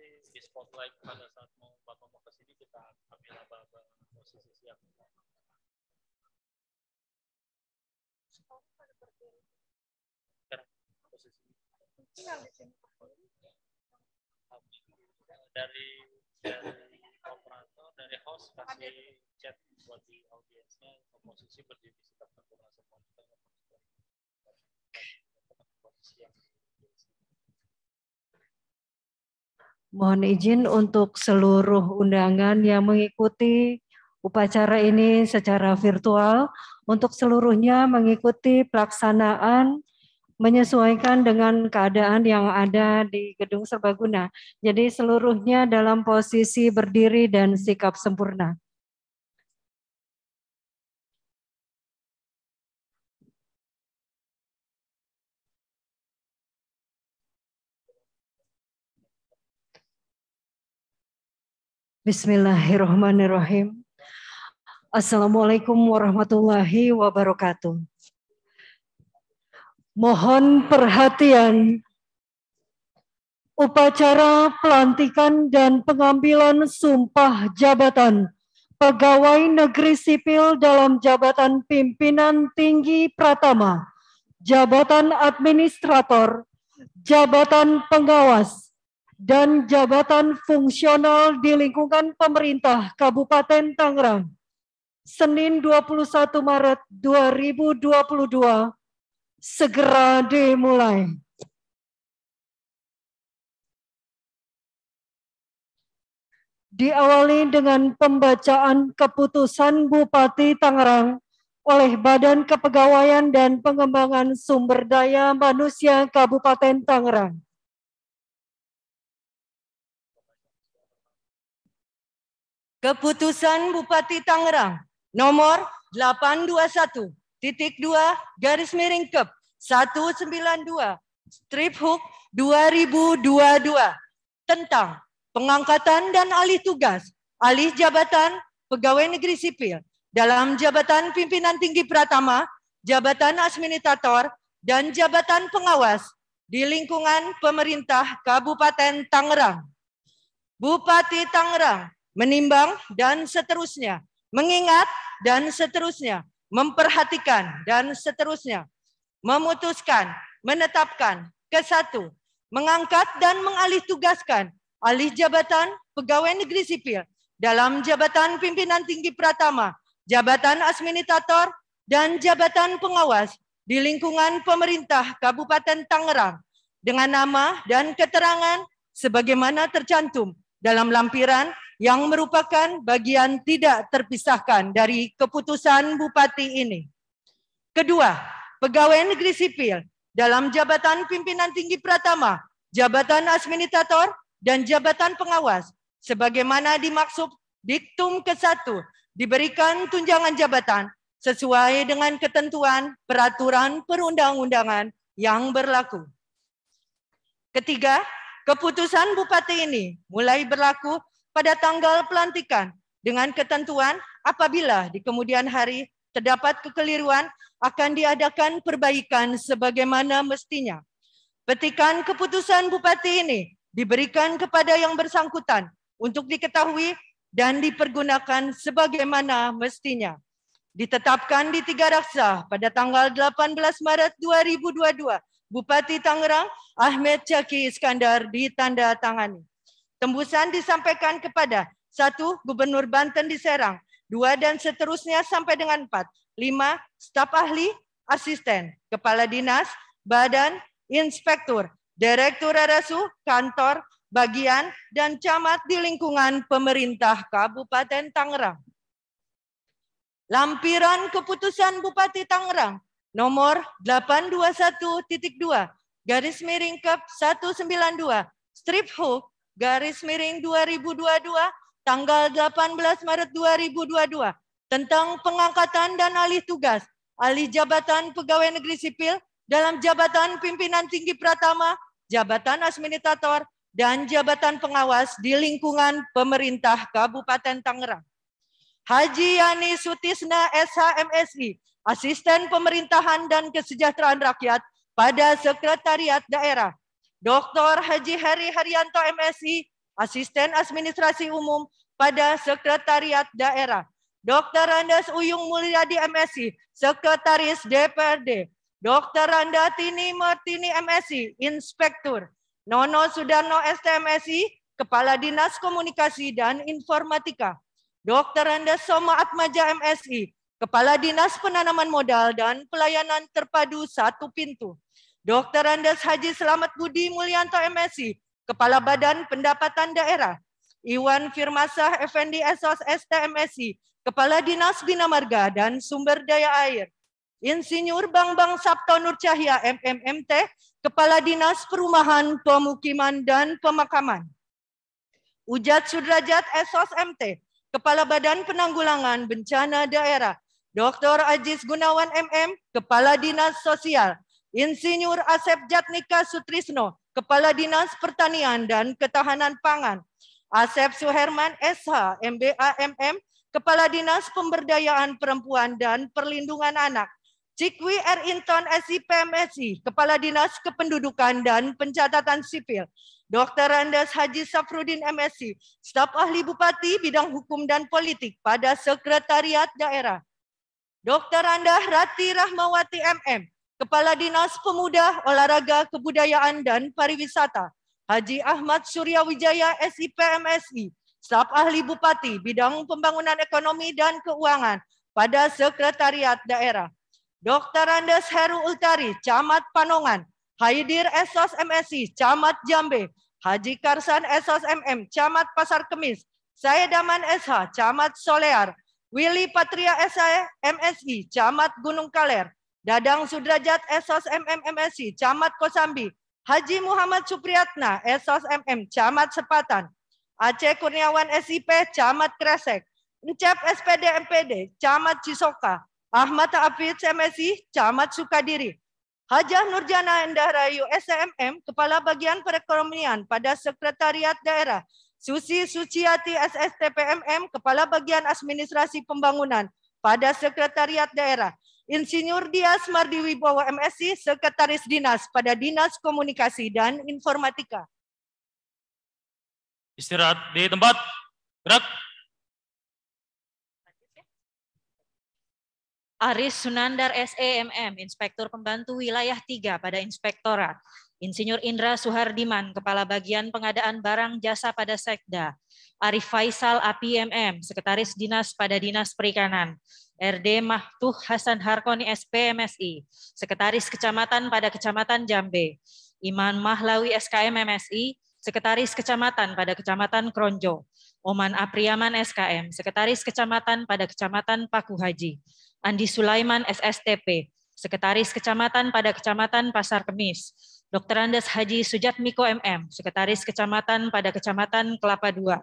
Nanti di spotlight pada saat Bapak mau ke sini kita ambil Bapak posisi siap. Dari operator, dari host kasih chat buat di audiensnya posisi berdiri sikap sempurna semua. Mohon izin untuk seluruh undangan yang mengikuti upacara ini secara virtual, untuk seluruhnya mengikuti pelaksanaan menyesuaikan dengan keadaan yang ada di Gedung Serbaguna. Jadi seluruhnya dalam posisi berdiri dan sikap sempurna. Bismillahirrahmanirrahim. Assalamualaikum warahmatullahi wabarakatuh. Mohon perhatian. Upacara pelantikan dan pengambilan sumpah jabatan pegawai negeri sipil dalam jabatan pimpinan tinggi pratama, jabatan administrator, jabatan pengawas, dan jabatan fungsional di lingkungan pemerintah Kabupaten Tangerang. Senin 21 Maret 2022 segera dimulai. Diawali dengan pembacaan keputusan Bupati Tangerang oleh Badan Kepegawaian dan Pengembangan Sumber Daya Manusia Kabupaten Tangerang. Keputusan Bupati Tangerang nomor 821/192/2022 tentang pengangkatan dan alih tugas, alih jabatan pegawai negeri sipil dalam jabatan pimpinan tinggi pratama, jabatan administrator, dan jabatan pengawas di lingkungan pemerintah Kabupaten Tangerang. Bupati Tangerang menimbang dan seterusnya, mengingat dan seterusnya, memperhatikan dan seterusnya, memutuskan, menetapkan, ke-1, mengangkat dan mengalih tugaskan alih jabatan pegawai negeri sipil dalam jabatan pimpinan tinggi pratama, jabatan administrator, dan jabatan pengawas di lingkungan pemerintah Kabupaten Tangerang dengan nama dan keterangan sebagaimana tercantum dalam lampiran yang merupakan bagian tidak terpisahkan dari keputusan Bupati ini. Kedua, pegawai negeri sipil dalam jabatan pimpinan tinggi pratama, jabatan administrator, dan jabatan pengawas, sebagaimana dimaksud diktum ke-1, diberikan tunjangan jabatan sesuai dengan ketentuan peraturan perundang-undangan yang berlaku. Ketiga, keputusan Bupati ini mulai berlaku pada tanggal pelantikan dengan ketentuan apabila di kemudian hari terdapat kekeliruan akan diadakan perbaikan sebagaimana mestinya. Petikan keputusan Bupati ini diberikan kepada yang bersangkutan untuk diketahui dan dipergunakan sebagaimana mestinya. Ditetapkan di Tiga Raksa pada tanggal 18 Maret 2022, Bupati Tangerang Ahmed Zaki Iskandar ditandatangani. Tembusan disampaikan kepada 1. Gubernur Banten di Serang, 2 dan seterusnya sampai dengan 4, 5. Staf ahli, asisten, kepala dinas, badan, inspektur, direktur RSU, kantor, bagian, dan camat di lingkungan pemerintah Kabupaten Tangerang. Lampiran keputusan Bupati Tangerang nomor 821/192/2022 tanggal 18 Maret 2022 tentang pengangkatan dan alih tugas, alih jabatan pegawai negeri sipil dalam jabatan pimpinan tinggi pratama, jabatan administrator, dan jabatan pengawas di lingkungan pemerintah Kabupaten Tangerang. Haji Yani Sutisna SH.MSI, Asisten Pemerintahan dan Kesejahteraan Rakyat pada Sekretariat Daerah. Dr. Haji Heri Haryanto MSI, Asisten Administrasi Umum pada Sekretariat Daerah. Dr. Andas Uyung Mulyadi MSI, Sekretaris DPRD. Dr. Randa Tini Martini MSI, Inspektur. Nono Sudarno STMSI, Kepala Dinas Komunikasi dan Informatika. Dr. Andas Soma Atmaja MSI, Kepala Dinas Penanaman Modal dan Pelayanan Terpadu Satu Pintu. Dr. Andas Haji Selamat Budi Mulyanto MSI, Kepala Badan Pendapatan Daerah. Iwan Firmasah Effendi SOS STMSI, Kepala Dinas Bina Marga dan Sumber Daya Air. Insinyur Bambang Sabto Nur Cahya MMMT, Kepala Dinas Perumahan, Pemukiman dan Pemakaman. Ujat Sudrajat SOS MT, Kepala Badan Penanggulangan Bencana Daerah. Dr. Aziz Gunawan MM, Kepala Dinas Sosial. Insinyur Asep Jatnika Sutrisno, Kepala Dinas Pertanian dan Ketahanan Pangan. Asep Suherman SH MBA MM, Kepala Dinas Pemberdayaan Perempuan dan Perlindungan Anak. Cikwi R. Inton SIPMSI, Kepala Dinas Kependudukan dan Pencatatan Sipil. Dr. Andas Haji Safrudin MSI, Staf Ahli Bupati Bidang Hukum dan Politik pada Sekretariat Daerah. Dr. Andah Rati Rahmawati MM, Kepala Dinas Pemuda, Olahraga, Kebudayaan dan Pariwisata. Haji Ahmad Surya Wijaya SIPMSI, Staf Ahli Bupati Bidang Pembangunan Ekonomi dan Keuangan pada Sekretariat Daerah. Dr. Andes Heru Ultari, Camat Panongan. Haidir SOS MSI, Camat Jambe. Haji Karsan SOS MM, Camat Pasar Kemis. Sayedaman SH, Camat Solear. Willy Patria SH MSI, Camat Gunung Kaler. Dadang Sudrajat SOS MM MSI, Camat Kosambi. Haji Muhammad Supriyatna SOS MM, Camat Sepatan. Aceh Kurniawan SIP, Camat Kresek. Encep SPD MPD, Camat Cisoka. Ahmad Hafiz MSI, Camat Sukadiri. Hajah Nurjana Endah Rayu SMM, Kepala Bagian Perekonomian pada Sekretariat Daerah. Susi Suciati SSTPMM, Kepala Bagian Administrasi Pembangunan pada Sekretariat Daerah. Insinyur Dias Mardiwibowo MSI, Sekretaris Dinas pada Dinas Komunikasi dan Informatika. Istirahat di tempat. Gerak. Aris Sunandar SEMM, Inspektur Pembantu Wilayah 3 pada Inspektorat. Insinyur Indra Suhardiman, Kepala Bagian Pengadaan Barang Jasa pada Sekda. Arif Faisal APMM, Sekretaris Dinas pada Dinas Perikanan. RD Mahtuh Hasan Harkoni SPMSI, Sekretaris Kecamatan pada Kecamatan Jambe. Iman Mahlawi SKM MSI, Sekretaris Kecamatan pada Kecamatan Kronjo. Oman Apriaman SKM, Sekretaris Kecamatan pada Kecamatan Paku Haji. Andi Sulaiman SSTP, Sekretaris Kecamatan pada Kecamatan Pasar Kemis. Dr. Andes Haji Sujatmiko MM, Sekretaris Kecamatan pada Kecamatan Kelapa II.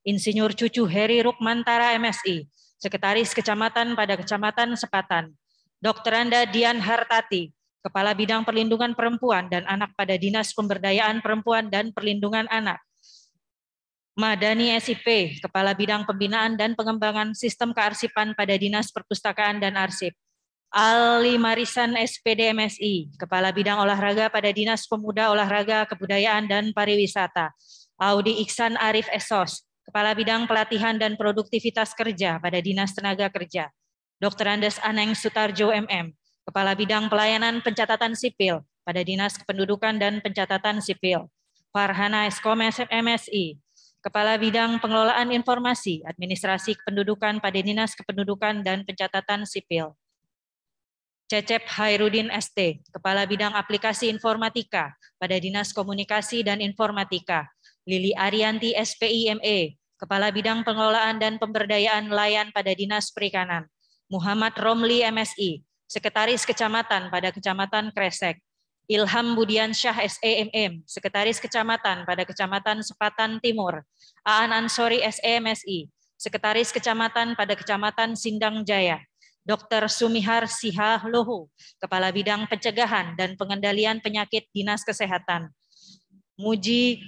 Insinyur Cucu Heri Rukmantara MSI, Sekretaris Kecamatan pada Kecamatan Sepatan. Dr. Anda Dian Hartati, Kepala Bidang Perlindungan Perempuan dan Anak pada Dinas Pemberdayaan Perempuan dan Perlindungan Anak. Madani SIP, Kepala Bidang Pembinaan dan Pengembangan Sistem Kearsipan pada Dinas Perpustakaan dan Arsip. Ali Marisan SPD MSI, Kepala Bidang Olahraga pada Dinas Pemuda, Olahraga, Kebudayaan dan Pariwisata. Audi Iksan Arif Esos, Kepala Bidang Pelatihan dan Produktivitas Kerja pada Dinas Tenaga Kerja. Dr. Andes Aneng Sutarjo MM, Kepala Bidang Pelayanan Pencatatan Sipil pada Dinas Kependudukan dan Pencatatan Sipil. Farhana Eskom MSI, Kepala Bidang Pengelolaan Informasi, Administrasi Kependudukan pada Dinas Kependudukan dan Pencatatan Sipil. Cecep Hairudin ST, Kepala Bidang Aplikasi Informatika pada Dinas Komunikasi dan Informatika. Lili Arianti SPIME, Kepala Bidang Pengelolaan dan Pemberdayaan Nelayan pada Dinas Perikanan. Muhammad Romli MSI, Sekretaris Kecamatan pada Kecamatan Kresek. Ilham Budian Syah SEMM, Sekretaris Kecamatan pada Kecamatan Sepatan Timur. Aan Ansori SEMSI, Sekretaris Kecamatan pada Kecamatan Sindang Jaya. Dr. Sumihar Sihahlohu, Kepala Bidang Pencegahan dan Pengendalian Penyakit Dinas Kesehatan. Muji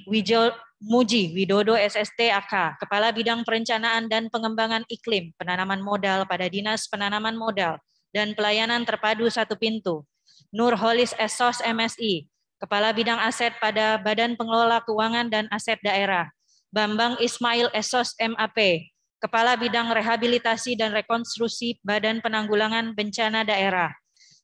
Widodo SST AK, Kepala Bidang Perencanaan dan Pengembangan Iklim Penanaman Modal pada Dinas Penanaman Modal dan Pelayanan Terpadu Satu Pintu. Nurholis Esos MSI, Kepala Bidang Aset pada Badan Pengelola Keuangan dan Aset Daerah. Bambang Ismail Esos MAP, Kepala Bidang Rehabilitasi dan Rekonstruksi Badan Penanggulangan Bencana Daerah.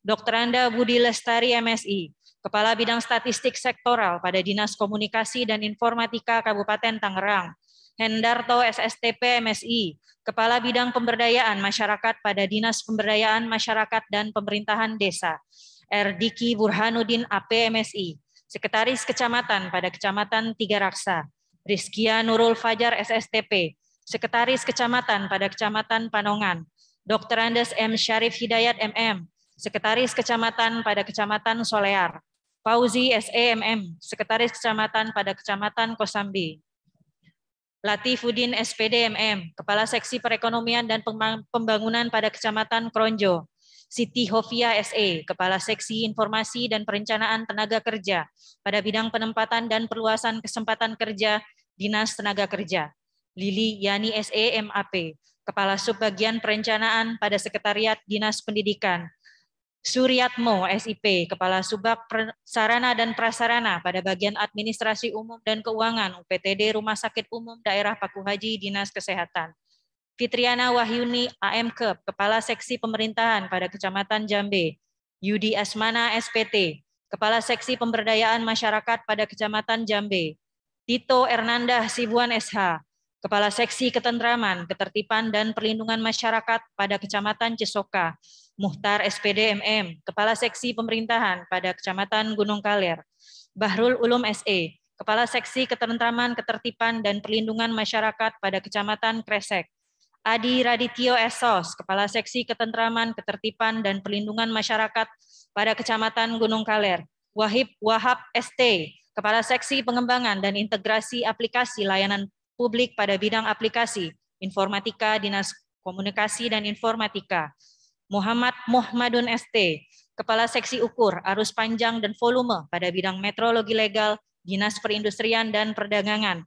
Dr. Anda Budi Lestari MSI, Kepala Bidang Statistik Sektoral pada Dinas Komunikasi dan Informatika Kabupaten Tangerang. Hendarto SSTP MSI, Kepala Bidang Pemberdayaan Masyarakat pada Dinas Pemberdayaan Masyarakat dan Pemerintahan Desa. Erdiki Burhanuddin AP MSI, Sekretaris Kecamatan pada Kecamatan Tiga Raksa. Rizkia Nurul Fajar SSTP, Sekretaris Kecamatan pada Kecamatan Panongan. Dr. Andes M. Syarif Hidayat MM, Sekretaris Kecamatan pada Kecamatan Solear. Fauzi SEMM, Sekretaris Kecamatan pada Kecamatan Kosambi. Latifuddin SPD MM, Kepala Seksi Perekonomian dan Pembangunan pada Kecamatan Kronjo. Siti Hovia SE, Kepala Seksi Informasi dan Perencanaan Tenaga Kerja pada bidang penempatan dan perluasan kesempatan kerja Dinas Tenaga Kerja. Lili Yani SE MAP, Kepala Subbagian Perencanaan pada Sekretariat Dinas Pendidikan. Suryatmo SIP, Kepala Subbag Sarana dan Prasarana pada bagian Administrasi Umum dan Keuangan UPTD Rumah Sakit Umum Daerah Paku Haji Dinas Kesehatan. Fitriana Wahyuni AMK, Kepala Seksi Pemerintahan pada Kecamatan Jambe. Yudi Asmana SPT, Kepala Seksi Pemberdayaan Masyarakat pada Kecamatan Jambe. Tito Ernanda Sibuan SH, Kepala Seksi Ketentraman, Ketertiban dan Perlindungan Masyarakat pada Kecamatan Cisoka. Muhtar SPD MM, Kepala Seksi Pemerintahan pada Kecamatan Gunung Kaler. Bahrul Ulum SE, Kepala Seksi Ketentraman, Ketertiban dan Perlindungan Masyarakat pada Kecamatan Kresek. Adi Radityo Esos, Kepala Seksi Ketentraman, Ketertiban dan Perlindungan Masyarakat pada Kecamatan Gunung Kaler. Wahab ST, Kepala Seksi Pengembangan dan Integrasi Aplikasi Layanan Publik pada bidang aplikasi Informatika Dinas Komunikasi dan Informatika. Muhammad Muhammadun ST, Kepala Seksi Ukur, Arus Panjang dan Volume pada bidang Metrologi Legal, Dinas Perindustrian dan Perdagangan.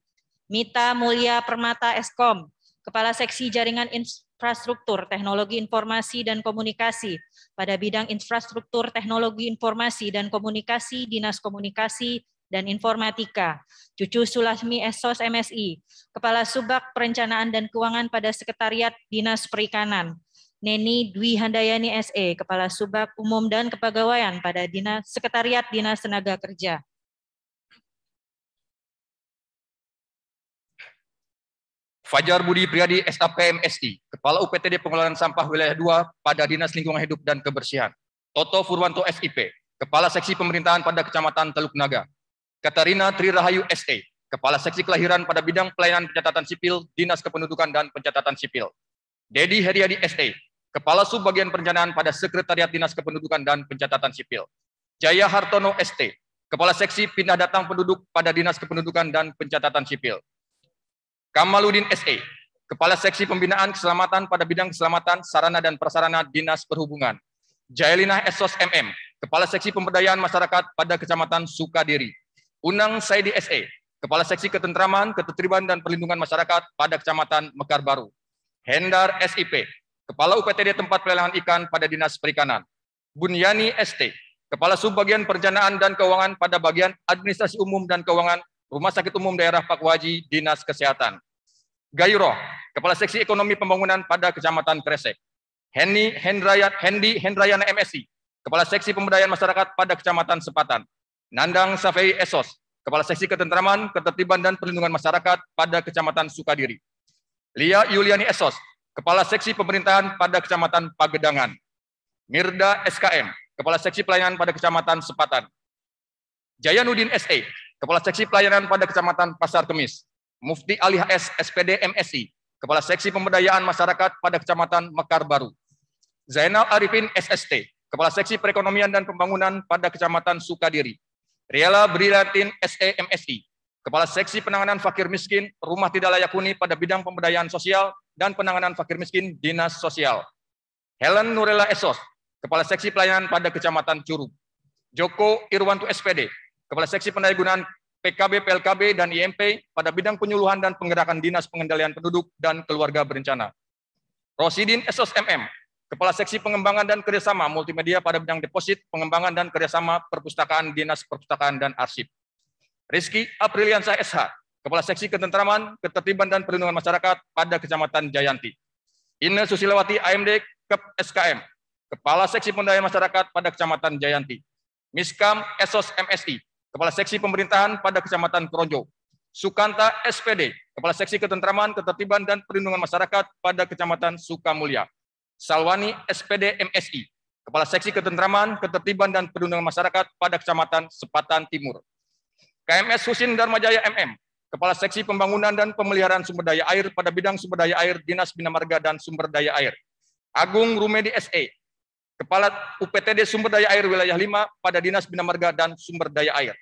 Mita Mulia Permata Eskom, Kepala Seksi Jaringan Infrastruktur, Teknologi Informasi dan Komunikasi pada bidang Infrastruktur, Teknologi Informasi dan Komunikasi, Dinas Komunikasi dan Informatika. Cucu Sulasmi Esos MSI, Kepala Subbag Perencanaan dan Keuangan pada Sekretariat Dinas Perikanan. Neni Dwi Handayani SE, Kepala Subbag Umum dan Kepegawaian pada Sekretariat Dinas Tenaga Kerja. Fajar Budi Priadi SAP MSI, Kepala UPTD Pengelolaan Sampah Wilayah 2 pada Dinas Lingkungan Hidup dan Kebersihan. Toto Furwanto SIP, Kepala Seksi Pemerintahan pada Kecamatan Teluk Naga. Katarina Tri Rahayu SE, Kepala Seksi Kelahiran pada bidang Pelayanan Pencatatan Sipil, Dinas Kependudukan dan Pencatatan Sipil. Dedi Heriadi SE, Kepala Subbagian Perencanaan pada Sekretariat Dinas Kependudukan dan Pencatatan Sipil. Jaya Hartono ST, Kepala Seksi Pindah Datang Penduduk pada Dinas Kependudukan dan Pencatatan Sipil. Kamaludin SE, Kepala Seksi Pembinaan Keselamatan pada bidang Keselamatan, Sarana dan Prasarana Dinas Perhubungan. Jailina Esos MM, Kepala Seksi Pemberdayaan Masyarakat pada Kecamatan Sukadiri. Unang Saidi SE, Kepala Seksi Ketentraman, Ketertiban dan Perlindungan Masyarakat pada Kecamatan Mekar Baru. Hendar SIP, Kepala UPTD Tempat Pelelangan Ikan pada Dinas Perikanan. Bunyani ST, Kepala Subbagian Perencanaan dan Keuangan pada bagian Administrasi Umum dan Keuangan Rumah Sakit Umum Daerah Paku Haji Dinas Kesehatan. Gayuro, Kepala Seksi Ekonomi Pembangunan pada Kecamatan Kresek. Hendi Hendrayana MSI, Kepala Seksi Pemberdayaan Masyarakat pada Kecamatan Sepatan. Nandang Safei Esos, Kepala Seksi Ketentraman, Ketertiban dan Perlindungan Masyarakat pada Kecamatan Sukadiri. Lia Yuliani Esos, Kepala Seksi Pemerintahan pada Kecamatan Pagedangan. Mirda SKM, Kepala Seksi Pelayanan pada Kecamatan Sepatan. Jayanudin SE, Kepala Seksi Pelayanan pada Kecamatan Pasar Kemis. Mufti Ali HS SPD MSI, Kepala Seksi Pemberdayaan Masyarakat pada Kecamatan Mekar Baru. Zainal Arifin SST, Kepala Seksi Perekonomian dan Pembangunan pada Kecamatan Sukadiri. Riela Briliantin SE MSI, Kepala Seksi Penanganan Fakir Miskin, Rumah Tidak Layak Huni pada bidang pemberdayaan sosial dan penanganan fakir miskin Dinas Sosial. Helen Nurella Esos, Kepala Seksi Pelayanan pada Kecamatan Curug. Joko Irwanto SPD, Kepala Seksi Pendayagunaan PKB, PLKB, dan IMP pada bidang penyuluhan dan penggerakan Dinas Pengendalian Penduduk dan Keluarga Berencana. Rosidin Esos MM, Kepala Seksi Pengembangan dan Kerjasama Multimedia pada bidang deposit, pengembangan dan kerjasama perpustakaan Dinas Perpustakaan dan Arsip. Rizky Apriliansyah SH, Kepala Seksi Ketentraman, Ketertiban dan Perlindungan Masyarakat pada Kecamatan Jayanti. Ine Susilawati AMD Kep SKM, Kepala Seksi Pemberdayaan Masyarakat pada Kecamatan Jayanti. Miskam Esos MSI, Kepala Seksi Pemerintahan pada Kecamatan Kronjo. Sukanta SPD, Kepala Seksi Ketentraman, Ketertiban dan Perlindungan Masyarakat pada Kecamatan Sukamulya. Salwani SPD MSI, Kepala Seksi Ketentraman, Ketertiban dan Perlindungan Masyarakat pada Kecamatan Sepatan Timur. KMS Husin Dharmajaya MM, Kepala Seksi Pembangunan dan Pemeliharaan Sumber Daya Air pada bidang Sumber Daya Air Dinas Bina Marga dan Sumber Daya Air. Agung Rumedi SE, Kepala UPTD Sumber Daya Air Wilayah 5 pada Dinas Bina Marga dan Sumber Daya Air.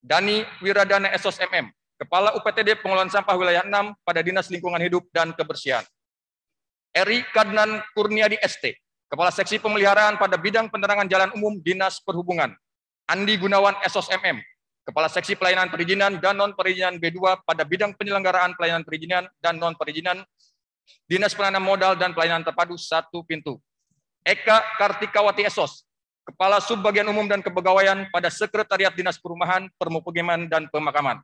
Dani Wiradana Esos MM, Kepala UPTD Pengelolaan Sampah Wilayah 6 pada Dinas Lingkungan Hidup dan Kebersihan. Eri Kadnan Kurniadi ST, Kepala Seksi Pemeliharaan pada bidang Penerangan Jalan Umum Dinas Perhubungan. Andi Gunawan Esos MM, Kepala Seksi Pelayanan Perizinan dan Non-Perizinan B2 pada bidang penyelenggaraan pelayanan perizinan dan non-perizinan Dinas Penanaman Modal dan Pelayanan Terpadu 1 Pintu. Eka Kartikawati Esos, Kepala Subbagian Umum dan Kepegawaian pada Sekretariat Dinas Perumahan, Permukiman dan Pemakaman.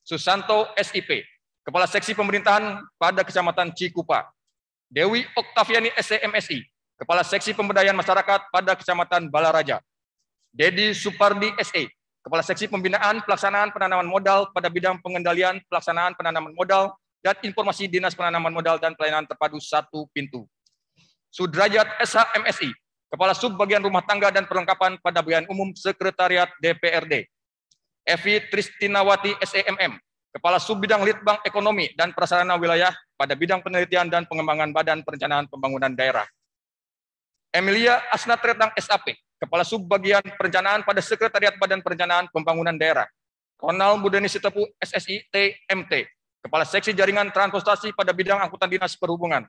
Susanto SIP, Kepala Seksi Pemerintahan pada Kecamatan Cikupa. Dewi Oktaviani SMSI, Kepala Seksi Pemberdayaan Masyarakat pada Kecamatan Balaraja. Dedi Supardi SE, Kepala Seksi Pembinaan Pelaksanaan Penanaman Modal pada bidang pengendalian pelaksanaan penanaman modal dan informasi Dinas Penanaman Modal dan Pelayanan Terpadu 1 Pintu. Sudrajat SHMSI, Kepala Subbagian Rumah Tangga dan Perlengkapan pada Bagian Umum Sekretariat DPRD. Evi Tristinawati SEMM, Kepala Subbidang Litbang Ekonomi dan Prasarana Wilayah pada bidang penelitian dan pengembangan Badan Perencanaan Pembangunan Daerah. Emilia Asnatretang SAP, Kepala Subbagian Perencanaan pada Sekretariat Badan Perencanaan Pembangunan Daerah. Ronald Budeni Sitepu SSI TMT, Kepala Seksi Jaringan Transportasi pada bidang Angkutan Dinas Perhubungan.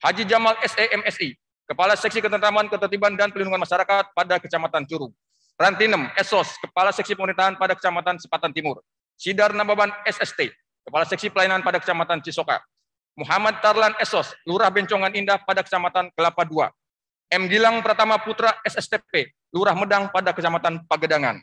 Haji Jamal SEMSI, Kepala Seksi Ketentraman, Ketertiban dan Perlindungan Masyarakat pada Kecamatan Curug. Rantinem Esos, Kepala Seksi Pemerintahan pada Kecamatan Sepatan Timur. Sidar Nababan SST, Kepala Seksi Pelayanan pada Kecamatan Cisoka. Muhammad Tarlan Esos, Lurah Bencongan Indah pada Kecamatan Kelapa II. M. Gilang Pratama Putra SSTP, Lurah Medang pada Kecamatan Pagedangan.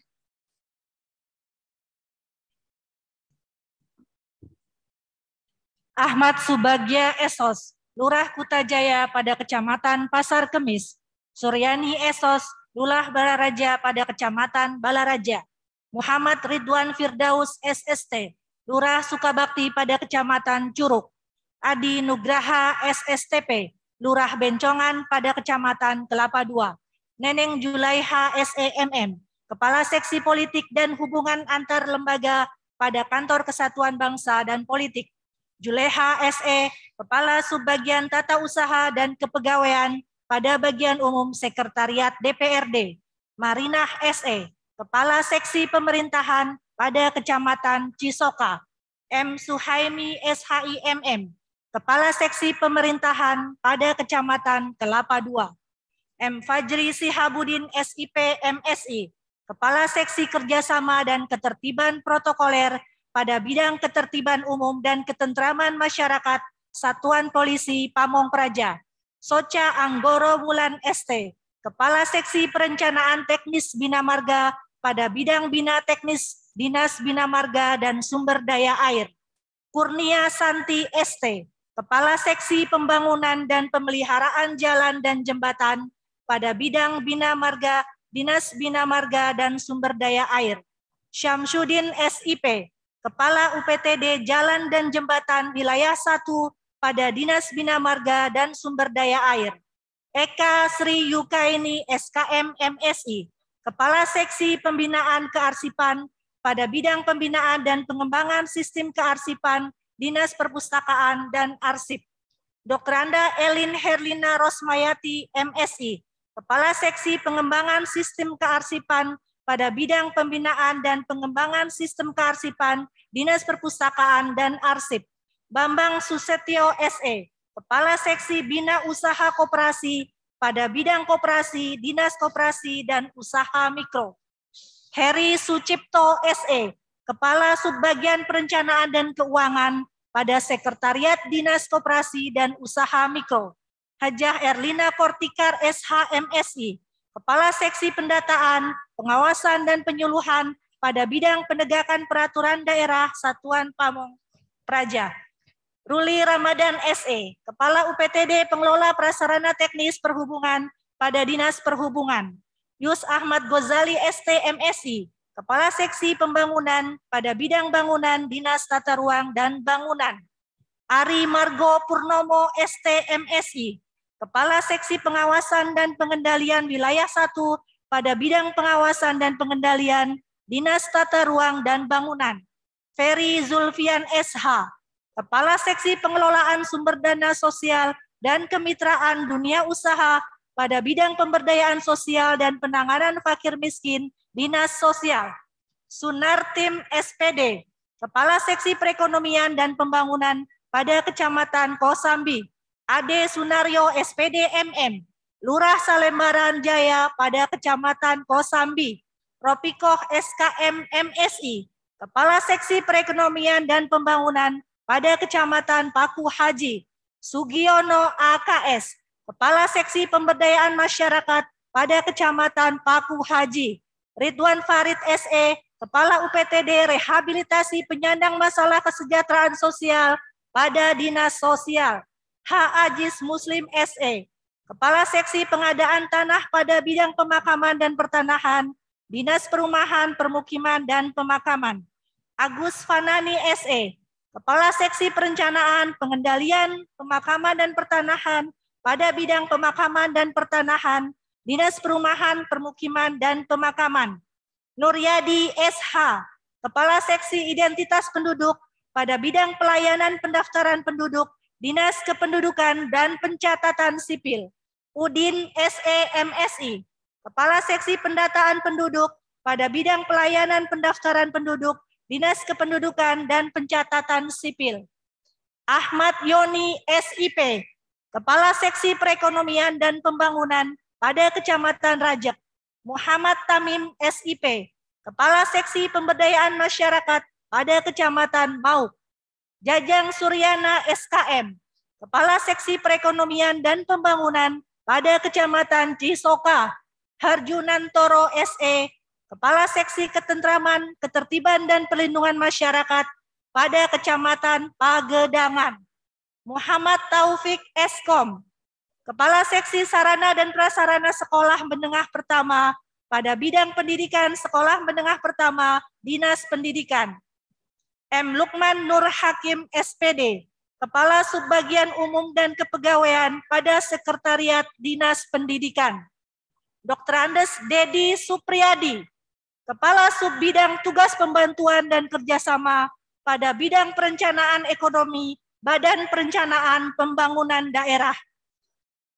Ahmad Subagya Esos, Lurah Kutajaya pada Kecamatan Pasar Kemis. Suryani Esos, Lurah Balaraja pada Kecamatan Balaraja. Muhammad Ridwan Firdaus SST, Lurah Sukabakti pada Kecamatan Curug. Adi Nugraha SSTP, Lurah Bencongan pada Kecamatan Kelapa II. Neneng Julaiha SEMM, Kepala Seksi Politik dan Hubungan Antar Lembaga pada Kantor Kesatuan Bangsa dan Politik. Juleha SE, Kepala Subbagian Tata Usaha dan Kepegawaian pada Bagian Umum Sekretariat DPRD. Marinah SE, Kepala Seksi Pemerintahan pada Kecamatan Cisoka. M. Suhaimi SHIMM, Kepala Seksi Pemerintahan pada Kecamatan Kelapa II. M. Fajri Sihabudin SIP MSI, Kepala Seksi Kerjasama dan Ketertiban Protokoler pada bidang ketertiban umum dan ketentraman masyarakat Satuan Polisi Pamong Praja. Soca Anggoro Wulan ST, Kepala Seksi Perencanaan Teknis Bina Marga pada bidang Bina Teknis Dinas Bina Marga dan Sumber Daya Air. Kurnia Santi ST, Kepala Seksi Pembangunan dan Pemeliharaan Jalan dan Jembatan pada bidang Bina Marga, Dinas Bina Marga dan Sumber Daya Air. Syamsuddin SIP, Kepala UPTD Jalan dan Jembatan Wilayah 1 pada Dinas Bina Marga dan Sumber Daya Air. Eka Sri Yukaini SKM MSI, Kepala Seksi Pembinaan Kearsipan pada bidang pembinaan dan pengembangan sistem kearsipan Dinas Perpustakaan dan Arsip. Dokrandi Elin Herlina Rosmayati MSI, Kepala Seksi Pengembangan Sistem Kearsipan pada bidang pembinaan dan pengembangan sistem kearsipan Dinas Perpustakaan dan Arsip. Bambang Susetio SE, Kepala Seksi Bina Usaha Koperasi pada bidang koperasi Dinas Koperasi dan Usaha Mikro. Heri Sucipto SE, Kepala Subbagian Perencanaan dan Keuangan pada Sekretariat Dinas Koperasi dan Usaha Mikro. Hajah Erlina Kortikar SHMSI, Kepala Seksi Pendataan, Pengawasan dan Penyuluhan pada bidang penegakan peraturan daerah Satuan Pamong Praja. Ruli Ramadan SE, Kepala UPTD Pengelola Prasarana Teknis Perhubungan pada Dinas Perhubungan. Yus Ahmad Ghazali ST MSI, Kepala Seksi Pembangunan pada bidang bangunan Dinas Tata Ruang dan Bangunan. Ari Margo Purnomo ST MSI, Kepala Seksi Pengawasan dan Pengendalian Wilayah 1 pada bidang pengawasan dan pengendalian Dinas Tata Ruang dan Bangunan. Ferry Zulfian SH, Kepala Seksi Pengelolaan Sumber Dana Sosial dan Kemitraan Dunia Usaha pada bidang pemberdayaan sosial dan penanganan fakir miskin Dinas Sosial. Sunartim SPD, Kepala Seksi Perekonomian dan Pembangunan pada Kecamatan Kosambi. Ade Sunaryo SPD MM, Lurah Salembaran Jaya pada Kecamatan Kosambi. Ropikoh SKM MSI, Kepala Seksi Perekonomian dan Pembangunan pada Kecamatan Paku Haji. Sugiono AKS, Kepala Seksi Pemberdayaan Masyarakat pada Kecamatan Paku Haji. Ridwan Farid SE, Kepala UPTD Rehabilitasi Penyandang Masalah Kesejahteraan Sosial pada Dinas Sosial. H. Aziz Muslim SE, Kepala Seksi Pengadaan Tanah pada bidang pemakaman dan pertanahan, Dinas Perumahan, Permukiman, dan Pemakaman. Agus Fanani SE, Kepala Seksi Perencanaan, Pengendalian, Pemakaman, dan Pertanahan pada bidang pemakaman dan pertanahan, Dinas Perumahan, Permukiman, dan Pemakaman. Nuryadi SH, Kepala Seksi Identitas Penduduk pada bidang pelayanan pendaftaran penduduk, Dinas Kependudukan dan Pencatatan Sipil. Udin SE MSI, Kepala Seksi Pendataan Penduduk pada bidang pelayanan pendaftaran penduduk, Dinas Kependudukan dan Pencatatan Sipil. Ahmad Yoni SIP, Kepala Seksi Perekonomian dan Pembangunan pada Kecamatan Rajek. Muhammad Tamim SIP, Kepala Seksi Pemberdayaan Masyarakat pada Kecamatan Mauk. Jajang Suryana SKM, Kepala Seksi Perekonomian dan Pembangunan pada Kecamatan Cisoka. Harjunantoro SE, Kepala Seksi Ketentraman, Ketertiban dan Perlindungan Masyarakat pada Kecamatan Pagedangan. Muhammad Taufik Eskom, Kepala Seksi Sarana dan Prasarana Sekolah Menengah Pertama pada bidang pendidikan Sekolah Menengah Pertama Dinas Pendidikan. M. Lukman Nur Hakim SPD, Kepala Subbagian Umum dan Kepegawaian pada Sekretariat Dinas Pendidikan. Dr. Andes Dedi Supriyadi, Kepala Subbidang Tugas Pembantuan dan Kerjasama pada bidang perencanaan ekonomi Badan Perencanaan Pembangunan Daerah.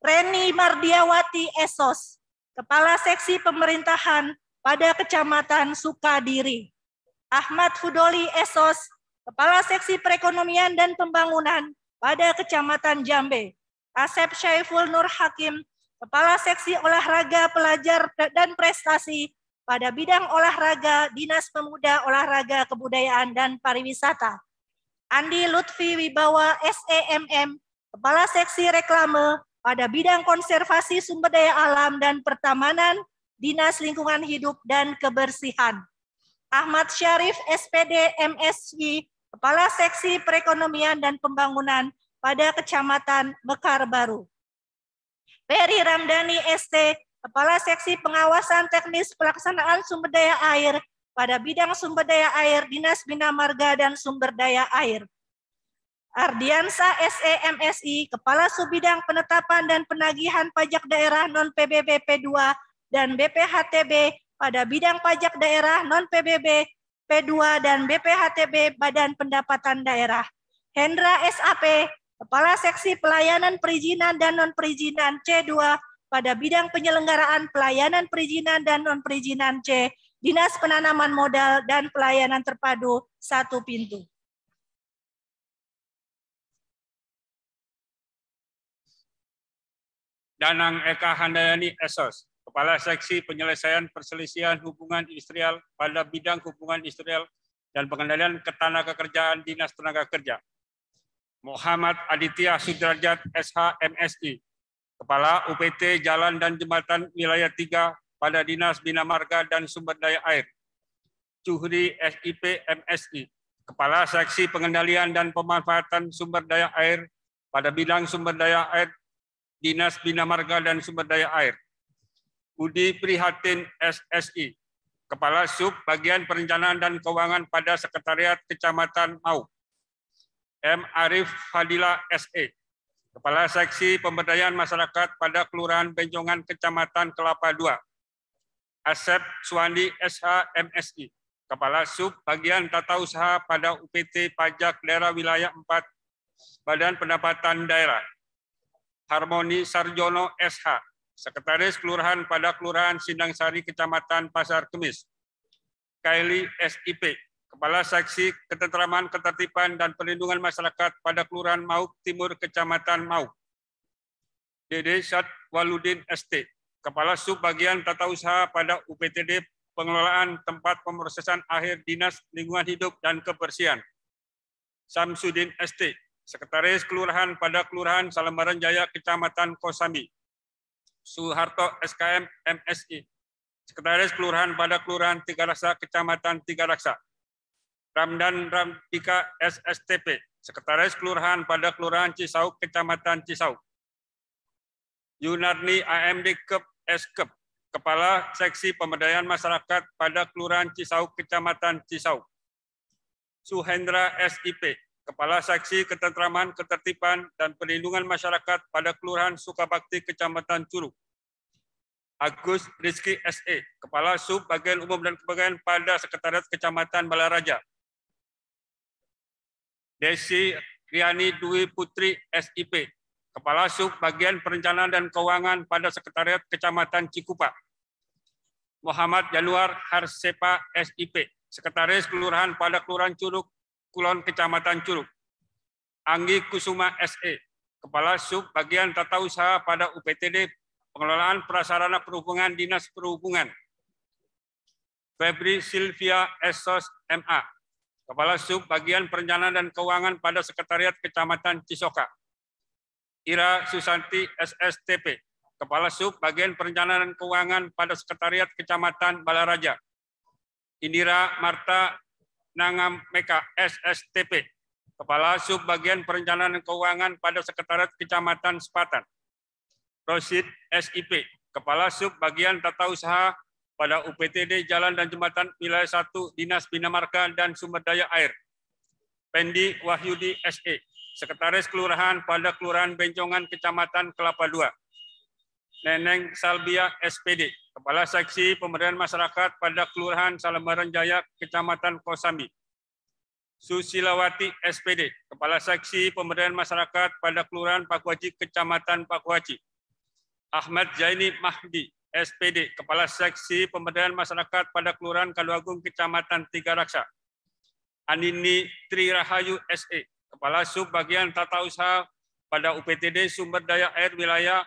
Reni Mardiawati Esos, Kepala Seksi Pemerintahan pada Kecamatan Sukadiri. Ahmad Fudoli Esos, Kepala Seksi Perekonomian dan Pembangunan pada Kecamatan Jambe. Asep Syaiful Nur Hakim, Kepala Seksi Olahraga Pelajar dan Prestasi pada bidang olahraga Dinas Pemuda, Olahraga, Kebudayaan, dan Pariwisata. Andi Lutfi Wibawa SEMM, Kepala Seksi Reklame pada bidang konservasi sumber daya alam dan pertamanan Dinas Lingkungan Hidup dan Kebersihan. Ahmad Syarif SPD MSI, Kepala Seksi Perekonomian dan Pembangunan pada Kecamatan Mekar Baru. Peri Ramdhani ST, Kepala Seksi Pengawasan Teknis Pelaksanaan Sumber Daya Air pada bidang sumber daya air Dinas Bina Marga dan Sumber Daya Air. Ardiansa SE MSI, Kepala Subbidang Penetapan dan Penagihan Pajak Daerah Non-PBB P2 dan BPHTB pada bidang pajak daerah non-PBB P2 dan BPHTB Badan Pendapatan Daerah. Hendra SAP, Kepala Seksi Pelayanan Perizinan dan Non-Perizinan C2 pada bidang penyelenggaraan pelayanan perizinan dan non-perizinan C, Dinas Penanaman Modal dan Pelayanan Terpadu Satu Pintu. Danang Eka Handayani Esos, Kepala Seksi Penyelesaian Perselisihan Hubungan Industrial pada bidang hubungan industrial dan pengendalian ketenagakerjaan Dinas Tenaga Kerja. Muhammad Aditya Sudrajat SH MSI, Kepala UPT Jalan dan Jembatan Wilayah 3 pada Dinas Bina Marga dan Sumber Daya Air. Cuhri SIP MSI, Kepala Seksi Pengendalian dan Pemanfaatan Sumber Daya Air pada bidang sumber daya air Dinas Bina Marga dan Sumber Daya Air. Budi Prihatin SSI, Kepala Sub Bagian Perencanaan dan Keuangan pada Sekretariat Kecamatan Mau. M. Arif Fadila SE, Kepala Seksi Pemberdayaan Masyarakat pada Kelurahan Benjongan Kecamatan Kelapa II. Asep Suwandi SH MSI, Kepala Sub Bagian Tata Usaha pada UPT Pajak Daerah Wilayah 4 Badan Pendapatan Daerah. Harmoni Sarjono SH, Sekretaris Kelurahan pada Kelurahan Sindang Sari Kecamatan Pasar Kemis. Kylie SIP, Kepala Seksi Ketentraman, Ketertiban, dan Perlindungan Masyarakat pada Kelurahan Mau Timur, Kecamatan Mau. Dede Syad Waludin ST, Kepala Sub Bagian Tata Usaha pada UPTD Pengelolaan Tempat Pemrosesan Akhir Dinas Lingkungan Hidup dan Kebersihan. Samsudin ST, Sekretaris Kelurahan pada Kelurahan Salembaran Jaya, Kecamatan Kosambi. Suharto SKM MSI, Sekretaris Kelurahan pada Kelurahan Tiga Raksa, Kecamatan Tiga Raksa. Ramdan Ramdika SSTP, Sekretaris Kelurahan pada Kelurahan Cisauk, Kecamatan Cisauk. Yunarni AMD Kep Skep, Kepala Seksi Pemberdayaan Masyarakat pada Kelurahan Cisauk, Kecamatan Cisauk. Suhendra SIP, Kepala Seksi Ketentraman, Ketertiban, dan Perlindungan Masyarakat pada Kelurahan Sukabakti, Kecamatan Curug. Agus Rizky SE, Kepala Sub Bagian Umum dan Kebanggaan pada Sekretariat Kecamatan Balaraja. Desi Riani Dwi Putri SIP, Kepala Sub Bagian Perencanaan dan Keuangan pada Sekretariat Kecamatan Cikupa. Muhammad Januar Harsepa SIP, Sekretaris Kelurahan pada Kelurahan Curug Kulon, Kecamatan Curug. Anggi Kusuma SE, Kepala Sub Bagian Tata Usaha pada UPTD Pengelolaan Prasarana Perhubungan Dinas Perhubungan. Febri Silvia Esos MA, Kepala Sub Bagian Perencanaan dan Keuangan pada Sekretariat Kecamatan Cisoka. Ira Susanti SSTP, Kepala Sub Bagian Perencanaan dan Keuangan pada Sekretariat Kecamatan Balaraja. Indira Marta Nangameka SSTP, Kepala Sub Bagian Perencanaan dan Keuangan pada Sekretariat Kecamatan Sepatan. Rosid SIP, Kepala Sub Bagian Tata Usaha pada UPTD Jalan dan Jembatan Wilayah 1 Dinas Bina Marga dan Sumber Daya Air. Pendi Wahyudi SE, Sekretaris Kelurahan pada Kelurahan Benjongan, Kecamatan Kelapa II. Neneng Salbia SPD, Kepala Seksi Pemberdayaan Masyarakat pada Kelurahan Salembaran Jaya, Kecamatan Kosambi. Susilawati SPD, Kepala Seksi Pemberdayaan Masyarakat pada Kelurahan Pakuaji, Kecamatan Pakuaji. Ahmad Zaini Mahdi SPD, Kepala Seksi Pemberdayaan Masyarakat pada Kelurahan Kaduagung, Kecamatan Tiga Raksa. Anini Tri Rahayu SE, Kepala Sub Bagian Tata Usaha pada UPTD Sumber Daya Air Wilayah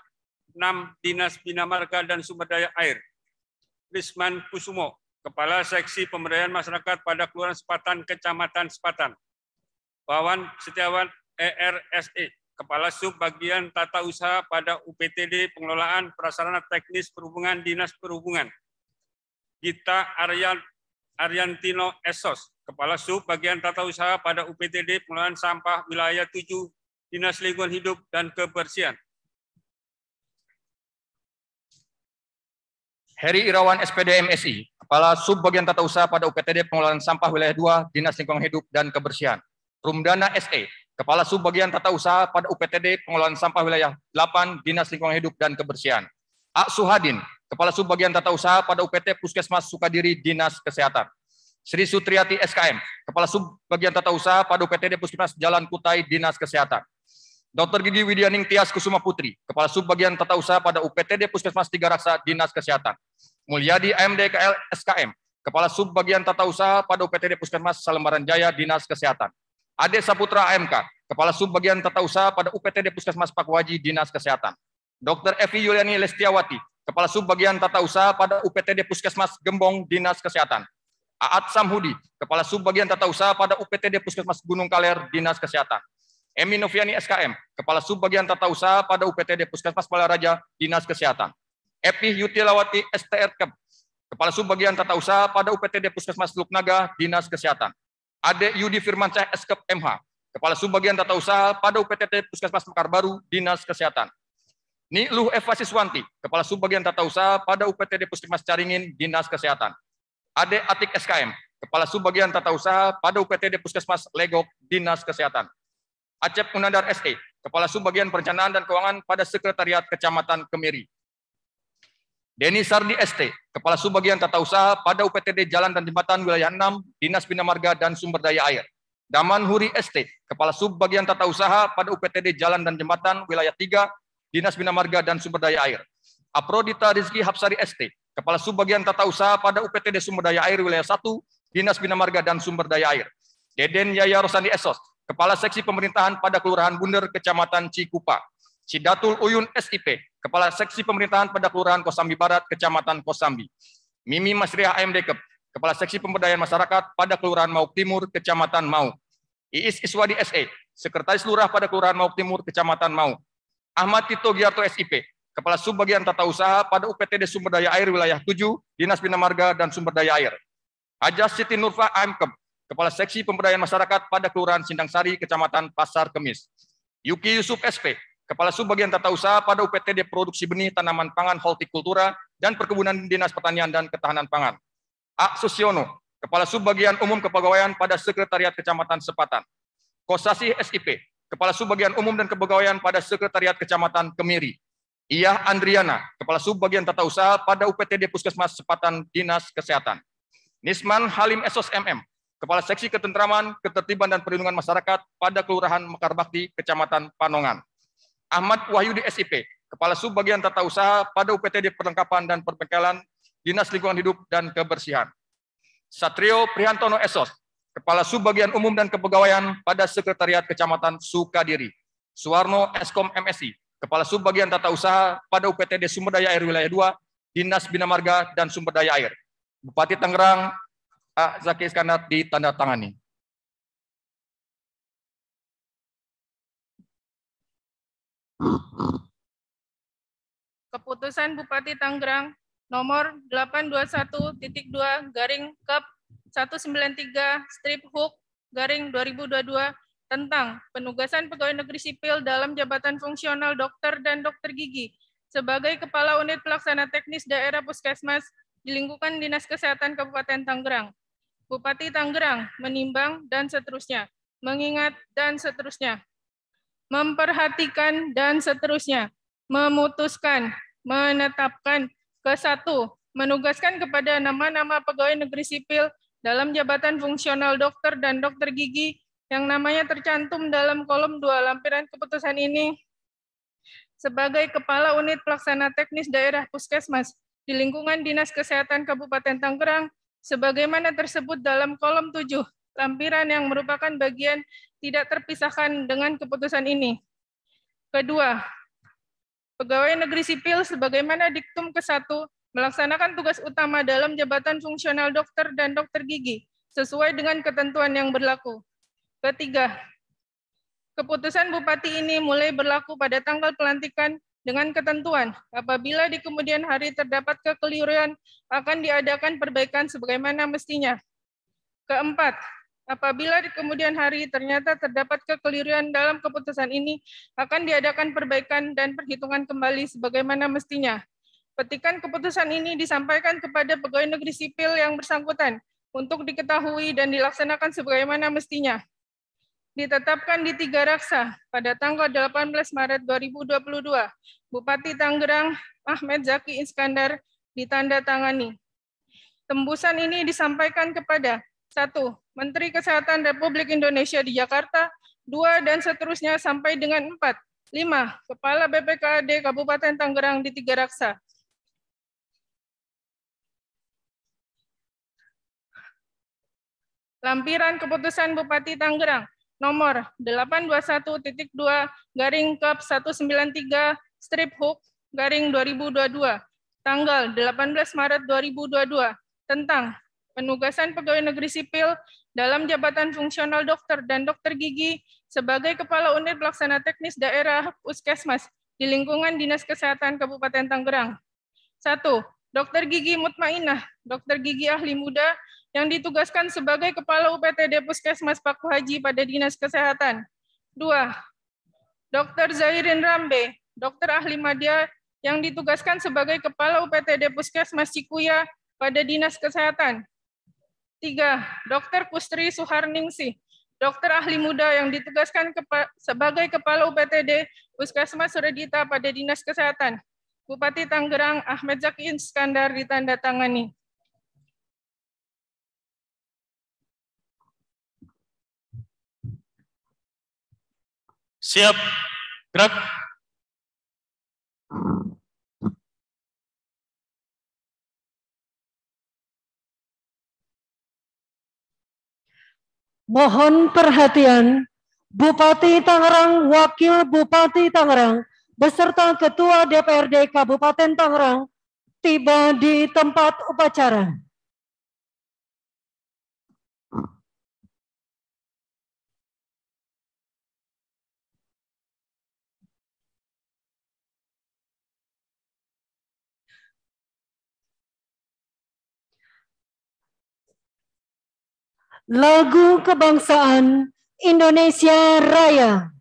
6 Dinas Bina Marga dan Sumber Daya Air. Risman Kusumo, Kepala Seksi Pemberdayaan Masyarakat pada Kelurahan Sepatan, Kecamatan Sepatan. Wawan Setiawan ERSE, Kepala Sub Bagian Tata Usaha pada UPTD Pengelolaan Prasarana Teknis Perhubungan Dinas Perhubungan. Gita Ariantino Esos, Kepala Sub Bagian Tata Usaha pada UPTD Pengelolaan Sampah Wilayah 7 Dinas Lingkungan Hidup dan Kebersihan. Heri Irawan SPD MSI, Kepala Sub Bagian Tata Usaha pada UPTD Pengelolaan Sampah Wilayah 2 Dinas Lingkungan Hidup dan Kebersihan. Rumdana SE, Kepala Sub Bagian Tata Usaha pada UPTD Pengelolaan Sampah Wilayah 8 Dinas Lingkungan Hidup dan Kebersihan. A. Suhadin, Kepala Sub Bagian Tata Usaha pada UPT Puskesmas Sukadiri Dinas Kesehatan. Sri Sutriati SKM, Kepala Sub Bagian Tata Usaha pada UPTD Puskesmas Jalan Kutai Dinas Kesehatan. Dr. Gigi Widyaning Tias Kusuma Putri, Kepala Sub Bagian Tata Usaha pada UPTD Puskesmas Tiga Raksa Dinas Kesehatan. Mulyadi AMDKL SKM, Kepala Sub Bagian Tata Usaha pada UPTD Puskesmas Salembaran Jaya Dinas Kesehatan. Ade Saputra AMK, Kepala Sub Bagian Tata Usaha pada UPTD Puskesmas Pakuaji Dinas Kesehatan. Dr. Evi Yuliani Lestiawati, Kepala Sub Bagian Tata Usaha pada UPTD Puskesmas Gembong Dinas Kesehatan. Aat Samhudi, Kepala Sub Bagian Tata Usaha pada UPTD Puskesmas Gunung Kaler Dinas Kesehatan. Emi Noviani SKM, Kepala Sub Bagian Tata Usaha pada UPTD Puskesmas Balaraja Dinas Kesehatan. Epi Yutilawati STRK, Kepala Subbagian Tata Usaha pada UPTD Puskesmas Teluk Naga, Dinas Kesehatan. Ade Yudi Firmansyah Eskep MH, Kepala Subbagian Tata Usaha pada UPTD Puskesmas Mekar Baru, Dinas Kesehatan. Niluh Eva Siswanti, Kepala Subbagian Tata Usaha pada UPTD Puskesmas Caringin, Dinas Kesehatan. Ade Atik SKM, Kepala Subbagian Tata Usaha pada UPTD Puskesmas Legok, Dinas Kesehatan. Acep Munandar SE, Kepala Subbagian Perencanaan dan Keuangan pada Sekretariat Kecamatan Kemiri. Deni Sardi ST, Kepala Subbagian Tata Usaha pada UPTD Jalan dan Jembatan Wilayah 6, Dinas Bina Marga dan Sumber Daya Air. Daman Huri ST, Kepala Subbagian Tata Usaha pada UPTD Jalan dan Jembatan Wilayah 3, Dinas Bina Marga dan Sumber Daya Air. Aprodita Rizki Hapsari ST, Kepala Subbagian Tata Usaha pada UPTD Sumber Daya Air Wilayah 1, Dinas Bina Marga dan Sumber Daya Air. Deden Yaya Rosandi Esos, Kepala Seksi Pemerintahan pada Kelurahan Bunder, Kecamatan Cikupa. Sidatul Uyun SIP, Kepala Seksi Pemerintahan pada Kelurahan Kosambi Barat, Kecamatan Kosambi. Mimi Masriah AMDKep, Kepala Seksi Pemberdayaan Masyarakat pada Kelurahan Mauk Timur, Kecamatan Mauk. Iis Iswadi SE, Sekretaris Lurah pada Kelurahan Mauk Timur, Kecamatan Mauk. Ahmad Tito Giarto SIP, Kepala Subbagian Tata Usaha pada UPTD Sumber Daya Air Wilayah 7, Dinas Bina Marga dan Sumber Daya Air. Hajah Siti Nurfa AMKEP, Kepala Seksi Pemberdayaan Masyarakat pada Kelurahan Sindang Sari, Kecamatan Pasar Kemis. Yuki Yusuf SP, Kepala Subbagian Tata Usaha pada UPTD Produksi Benih Tanaman Pangan Hortikultura dan Perkebunan Dinas Pertanian dan Ketahanan Pangan. A. Susiono, Kepala Subbagian Umum Kepegawaian pada Sekretariat Kecamatan Sepatan. Kosasi SIP, Kepala Subbagian Umum dan Kepegawaian pada Sekretariat Kecamatan Kemiri. Iyah Andriana, Kepala Subbagian Tata Usaha pada UPTD Puskesmas Sepatan, Dinas Kesehatan. Nisman Halim Esos MM, Kepala Seksi Ketentraman, Ketertiban dan Perlindungan Masyarakat pada Kelurahan Mekar Bakti, Kecamatan Panongan. Ahmad Wahyudi SIP, Kepala Subbagian Tata Usaha pada UPTD Perlengkapan dan Perbekalan, Dinas Lingkungan Hidup dan Kebersihan. Satrio Prihantono Esos, Kepala Subbagian Umum dan Kepegawaian pada Sekretariat Kecamatan Sukadiri. Suwarno Eskom MSI, Kepala Subbagian Tata Usaha pada UPTD Sumber Daya Air Wilayah 2, Dinas Bina Marga dan Sumber Daya Air. Bupati Tangerang, A. Zaki Iskandar ditandatangani. Keputusan Bupati Tangerang nomor 821.2/193/Hook/2022 tentang penugasan pegawai negeri sipil dalam jabatan fungsional dokter dan dokter gigi sebagai Kepala Unit Pelaksana Teknis Daerah Puskesmas di lingkungan Dinas Kesehatan Kabupaten Tangerang. Bupati Tangerang menimbang dan seterusnya, mengingat dan seterusnya, memperhatikan dan seterusnya, memutuskan, menetapkan ke-1, menugaskan kepada nama-nama pegawai negeri sipil dalam jabatan fungsional dokter dan dokter gigi yang namanya tercantum dalam kolom 2 lampiran keputusan ini sebagai Kepala Unit Pelaksana Teknis Daerah Puskesmas di lingkungan Dinas Kesehatan Kabupaten Tangerang sebagaimana tersebut dalam kolom 7 lampiran yang merupakan bagian tidak terpisahkan dengan keputusan ini. Kedua, pegawai negeri sipil sebagaimana diktum ke-1 melaksanakan tugas utama dalam jabatan fungsional dokter dan dokter gigi sesuai dengan ketentuan yang berlaku. Ketiga, keputusan Bupati ini mulai berlaku pada tanggal pelantikan dengan ketentuan apabila di kemudian hari terdapat kekeliruan akan diadakan perbaikan sebagaimana mestinya. Keempat, apabila di kemudian hari ternyata terdapat kekeliruan dalam keputusan ini akan diadakan perbaikan dan perhitungan kembali sebagaimana mestinya. Petikan keputusan ini disampaikan kepada pegawai negeri sipil yang bersangkutan untuk diketahui dan dilaksanakan sebagaimana mestinya. Ditetapkan di 3 Raksa pada tanggal 18 Maret 2022, Bupati Tangerang Ahmed Zaki Iskandar ditandatangani. Tembusan ini disampaikan kepada 1. Menteri Kesehatan Republik Indonesia di Jakarta, 2 dan seterusnya sampai dengan 4. 5. Kepala BPKAD Kabupaten Tangerang di 3 Raksa. Lampiran Keputusan Bupati Tangerang nomor 821.2/193/Hook/2022 tanggal 18 Maret 2022 tentang penugasan pegawai negeri sipil dalam jabatan fungsional dokter dan dokter gigi sebagai Kepala Unit Pelaksana Teknis Daerah Puskesmas di lingkungan Dinas Kesehatan Kabupaten Tangerang. 1. Dr. Gigi Mutmainah, dokter gigi ahli muda yang ditugaskan sebagai Kepala UPTD Puskesmas Paku Haji pada Dinas Kesehatan. 2. Dr. Zairin Rambe, dokter ahli madya yang ditugaskan sebagai Kepala UPTD Puskesmas Cikuya pada Dinas Kesehatan. 3. Dr. Kustri Suharningsih, dokter ahli muda yang ditugaskan sebagai Kepala UPTD Puskesmas Suradita pada Dinas Kesehatan. Bupati Tangerang Ahmed Zaki Iskandar ditandatangani. Siap, gerak. Mohon perhatian, Bupati Tangerang, Wakil Bupati Tangerang, beserta Ketua DPRD Kabupaten Tangerang tiba di tempat upacara. Lagu Kebangsaan Indonesia Raya.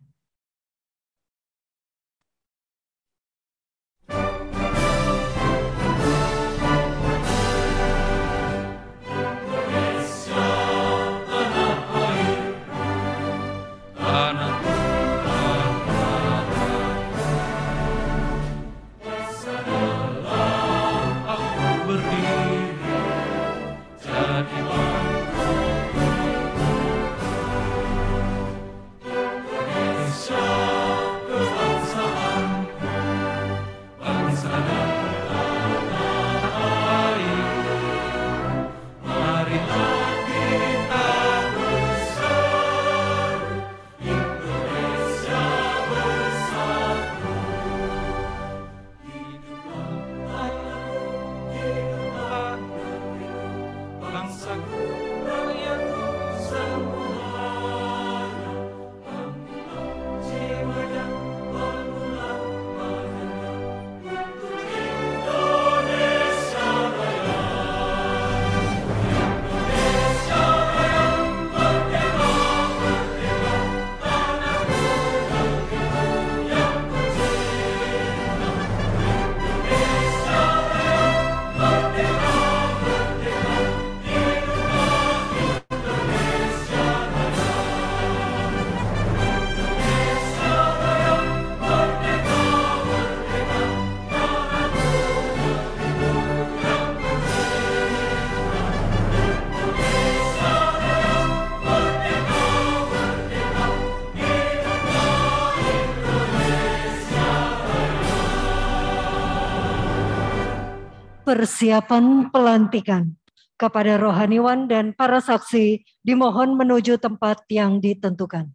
Persiapan pelantikan kepada rohaniwan dan para saksi dimohon menuju tempat yang ditentukan.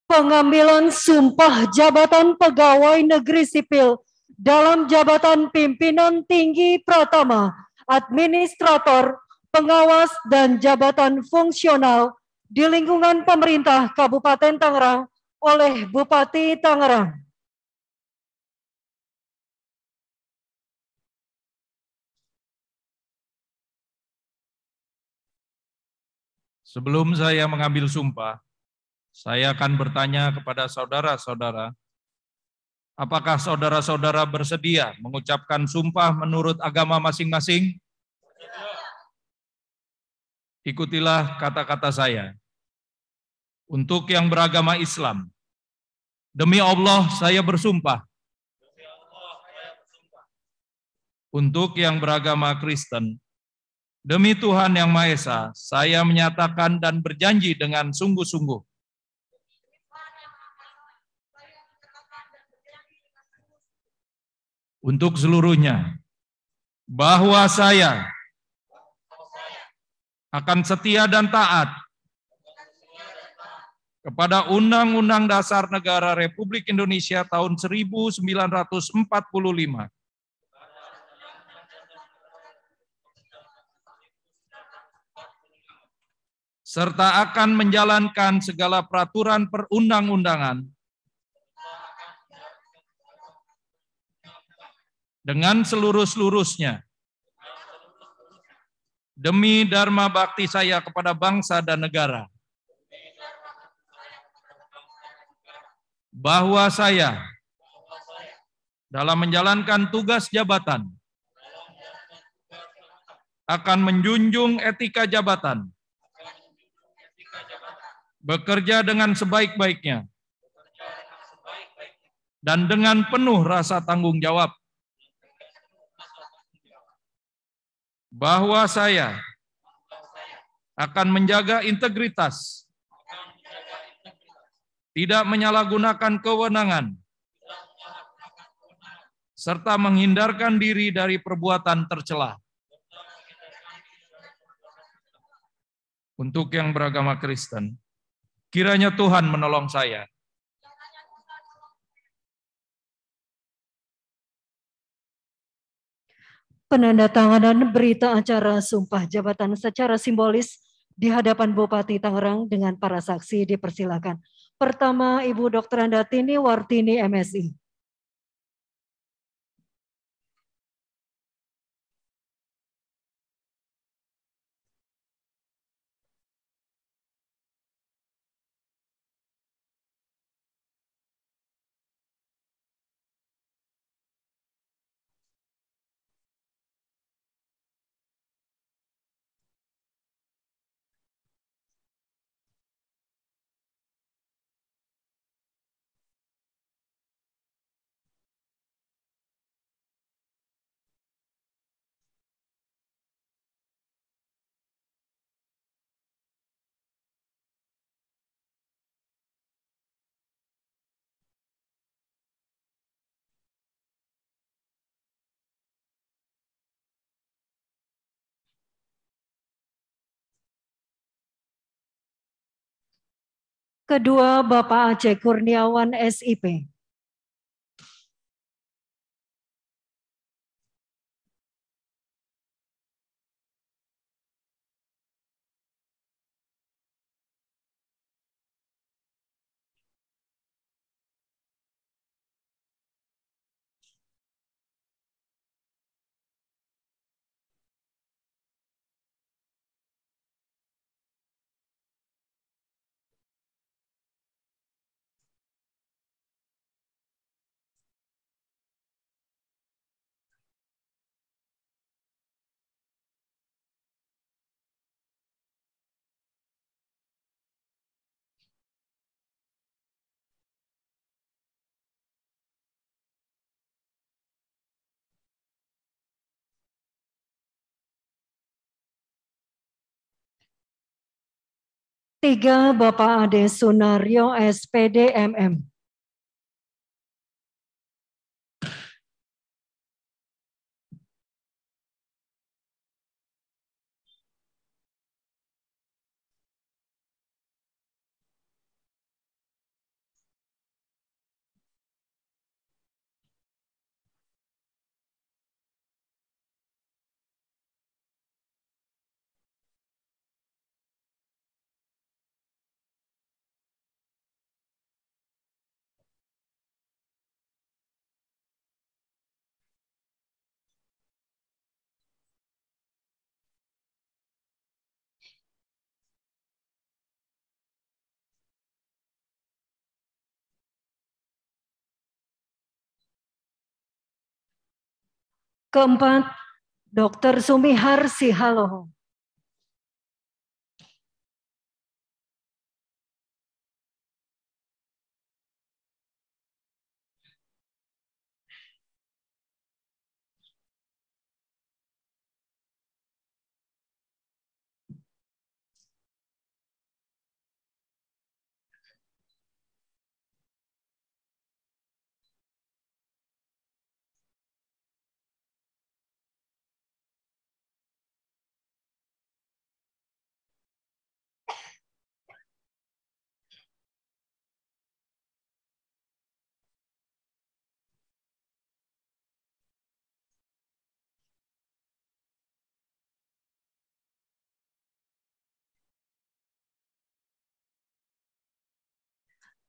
Pengambilan sumpah jabatan pegawai negeri sipil dalam jabatan pimpinan tinggi pratama, administrator, pengawas, dan jabatan fungsional di lingkungan pemerintah Kabupaten Tangerang oleh Bupati Tangerang. Sebelum saya mengambil sumpah, saya akan bertanya kepada saudara-saudara, apakah saudara-saudara bersedia mengucapkan sumpah menurut agama masing-masing? Ikutilah kata-kata saya. Untuk yang beragama Islam, demi Allah saya bersumpah. Untuk yang beragama Kristen, demi Tuhan Yang Maha Esa, saya menyatakan dan berjanji dengan sungguh-sungguh untuk seluruhnya, bahwa saya akan setia dan taat kepada Undang-Undang Dasar Negara Republik Indonesia tahun 1945, serta akan menjalankan segala peraturan perundang-undangan dengan seluruh-seluruhnya demi dharma bakti saya kepada bangsa dan negara. Bahwa saya dalam menjalankan tugas jabatan akan menjunjung etika jabatan, bekerja dengan sebaik-baiknya, dan dengan penuh rasa tanggung jawab. Bahwa saya akan menjaga integritas, tidak menyalahgunakan kewenangan, serta menghindarkan diri dari perbuatan tercela. Untuk yang beragama Kristen, kiranya Tuhan menolong saya. Penandatanganan berita acara sumpah jabatan secara simbolis di hadapan Bupati Tangerang dengan para saksi dipersilakan. Pertama, Ibu Dr. Andatini Wartini, MSI. Kedua, Bapak Aceh Kurniawan, SIP. Tiga, Bapak Ade Sunario, SPD, MM. Keempat, Dr. Sumihar Sihaloho.